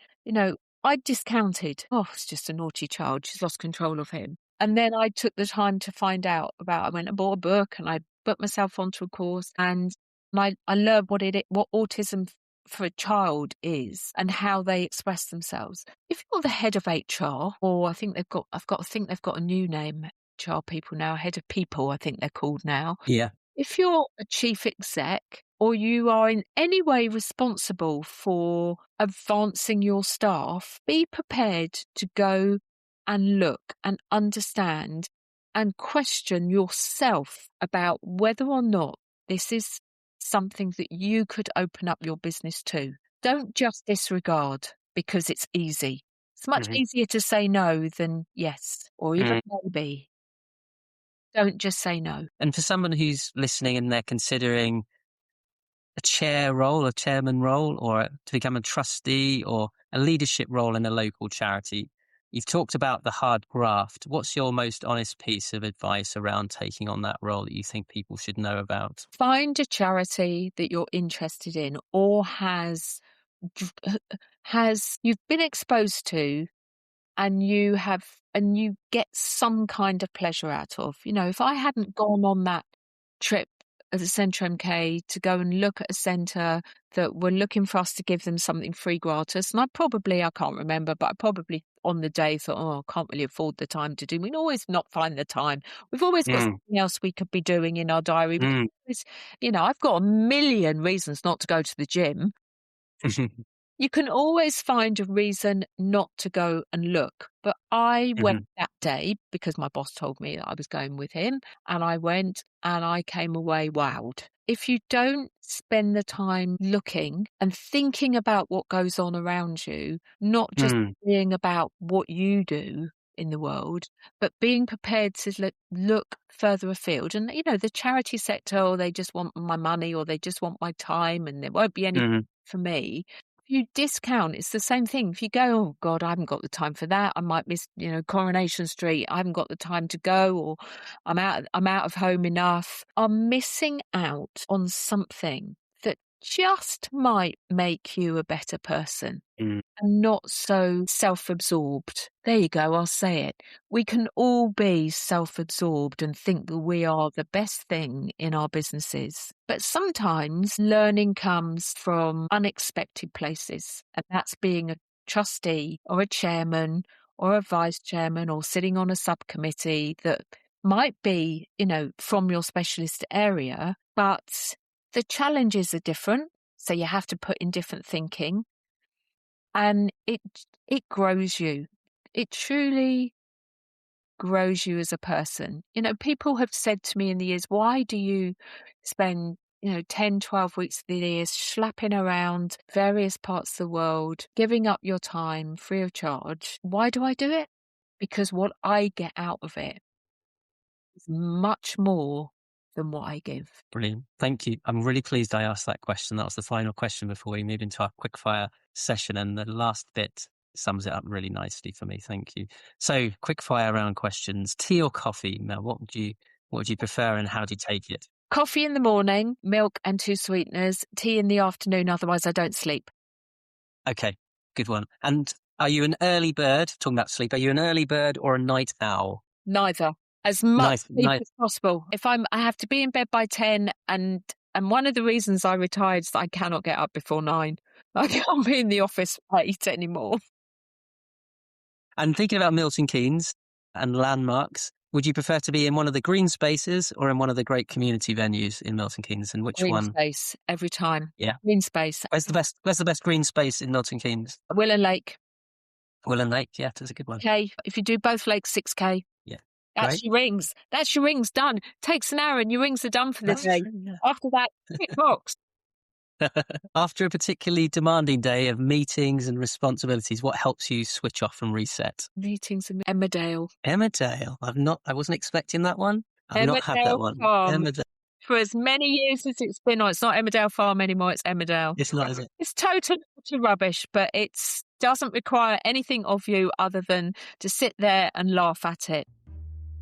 I discounted. Oh, it's just a naughty child. She's lost control of him. And then I took the time to find out about. I went and bought a book, and I put myself onto a course, and I learned what autism for a child is and how they express themselves. If you're the head of HR, or I think they've got a new name, HR people now, head of people, I think they're called now. Yeah. If you're a chief exec, or you are in any way responsible for advancing your staff, be prepared to go and look and understand and question yourself about whether or not this is something that you could open up your business to. Don't just disregard because it's easy. It's much easier to say no than yes, or even maybe. Don't just say no. And for someone who's listening and they're considering a chairman role, or to become a trustee or a leadership role in a local charity, you've talked about the hard graft. What's your most honest piece of advice around taking on that role that you think people should know about? Find a charity that you're interested in or you've been exposed to, and you get some kind of pleasure out of. If I hadn't gone on that trip at the Centre MK to go and look at a centre that were looking for us to give them something free gratis, and I can't remember, but I probably on the day thought, I can't really afford the time to do. We can always not find the time. We've always got something else we could be doing in our diary. I've got a million reasons not to go to the gym. You can always find a reason not to go and look. But I went that day because my boss told me that I was going with him, and I went and I came away wowed. If you don't spend the time looking and thinking about what goes on around you, not just being about what you do, in the world, but being prepared to look further afield. And, the charity sector, they just want my money or they just want my time and there won't be any for me. If you discount, it's the same thing. If you go, oh God, I haven't got the time for that. I might miss, Coronation Street. I haven't got the time to go, or I'm out of home enough. I'm missing out on something that just might make you a better person. And not so self-absorbed. There you go, I'll say it. We can all be self-absorbed and think that we are the best thing in our businesses. But sometimes learning comes from unexpected places. And that's being a trustee or a chairman or a vice chairman or sitting on a subcommittee that might be, from your specialist area, but the challenges are different. So you have to put in different thinking. And it grows you. It truly grows you as a person. People have said to me in the years, why do you spend, 10, 12 weeks of the year slapping around various parts of the world, giving up your time free of charge? Why do I do it? Because what I get out of it is much more than what I give. Brilliant. Thank you. I'm really pleased I asked that question. That was the final question before we move into our quickfire session. And the last bit sums it up really nicely for me. Thank you. So quickfire round questions. Tea or coffee, Mel? What would you prefer and how do you take it? Coffee in the morning, milk and 2 sweeteners, tea in the afternoon. Otherwise I don't sleep. Okay. Good one. And are you an early bird? Talking about sleep, are you an early bird or a night owl? Neither. As much sleep as possible. If I have to be in bed by 10, and one of the reasons I retired is that I cannot get up before 9. I can't be in the office late anymore. And thinking about Milton Keynes and landmarks, would you prefer to be in one of the green spaces or in one of the great community venues in Milton Keynes? And which one? Green space every time. Yeah. Green space. Where's the best green space in Milton Keynes? Willow Lake. Willow Lake, yeah, that's a good one. Okay, if you do both lakes, 6K. Yeah. That's your rings. That's your rings done. Takes an hour and your rings are done for the day. True, yeah. After that, tick box. After a particularly demanding day of meetings and responsibilities, what helps you switch off and reset? Meetings in Emmerdale. Emmerdale. I wasn't expecting that one. I've not had that one. Emmerdale. For as many years as it's been on, it's not Emmerdale Farm anymore, it's Emmerdale. It's not, is it? It's total rubbish, but it doesn't require anything of you other than to sit there and laugh at it.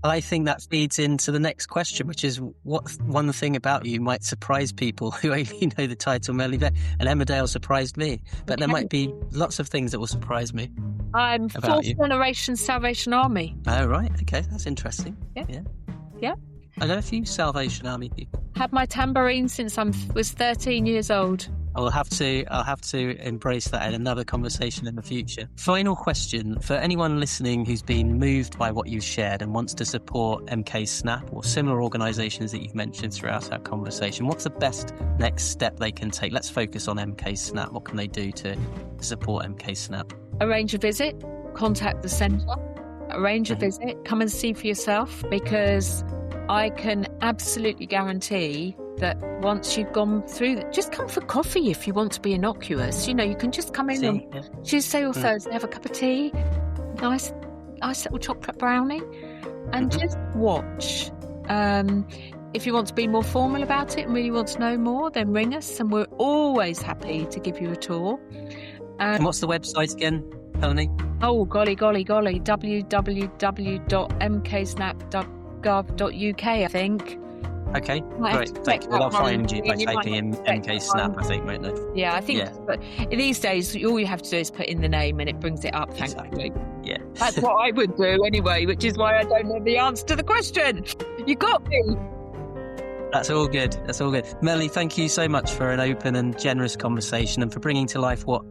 I think that feeds into the next question, which is what one thing about you might surprise people who only know the title Melanie Beck, and Emmerdale surprised me. But there might be lots of things that will surprise me. I'm fourth generation Salvation Army. Oh, right. Okay, that's interesting. Yeah. I know a few Salvation Army people. Had my tambourine since I was 13 years old. I'll have to embrace that in another conversation in the future. Final question for anyone listening who's been moved by what you've shared and wants to support MKSnap or similar organisations that you've mentioned throughout our conversation. What's the best next step they can take? Let's focus on MKSnap. What can they do to support MKSnap? Arrange a visit, contact the centre, arrange a visit, come and see for yourself, because I can absolutely guarantee that once you've gone through, just come for coffee if you want to be innocuous. You can just come in on Tuesday or Thursday, have a cup of tea, nice little chocolate brownie, and just watch. If you want to be more formal about it and really want to know more, then ring us, and we're always happy to give you a tour. And what's the website again, Melanie? Oh, golly, www.mksnap.gov.uk, I think. Okay, great. Thank you. Well, I'll find you by typing in MKSnap, I think, won't they? Yeah, I think. Yeah. But these days, all you have to do is put in the name and it brings it up, thankfully. Yeah. That's what I would do anyway, which is why I don't know the answer to the question. You got me. That's all good. Melanie, thank you so much for an open and generous conversation and for bringing to life what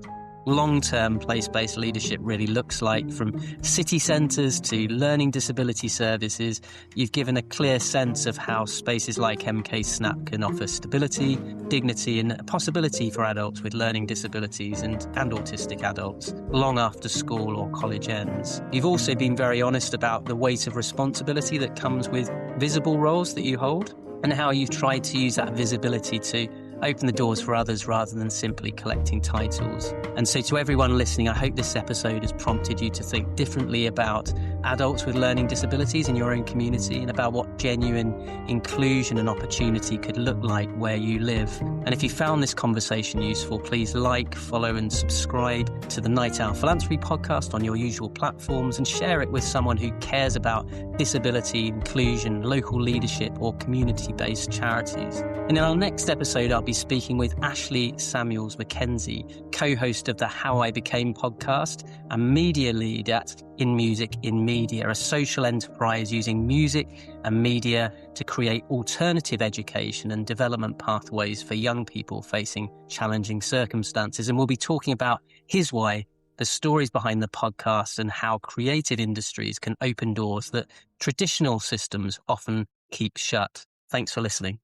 long-term place-based leadership really looks like, from city centres to learning disability services. You've given a clear sense of how spaces like MKSnap can offer stability, dignity and a possibility for adults with learning disabilities and autistic adults long after school or college ends. You've also been very honest about the weight of responsibility that comes with visible roles that you hold and how you've tried to use that visibility to open the doors for others rather than simply collecting titles. And so to everyone listening, I hope this episode has prompted you to think differently about adults with learning disabilities in your own community and about what genuine inclusion and opportunity could look like where you live. And if you found this conversation useful, please like, follow and subscribe to the Night Owl Philanthropy podcast on your usual platforms and share it with someone who cares about disability, inclusion, local leadership or community-based charities. And in our next episode, I'll be speaking with Ashley Samuels Mackenzie, co-host of the How I Became podcast and media lead at In Music, in Media, a social enterprise using music and media to create alternative education and development pathways for young people facing challenging circumstances. And we'll be talking about his why, the stories behind the podcast, and how creative industries can open doors that traditional systems often keep shut. Thanks for listening.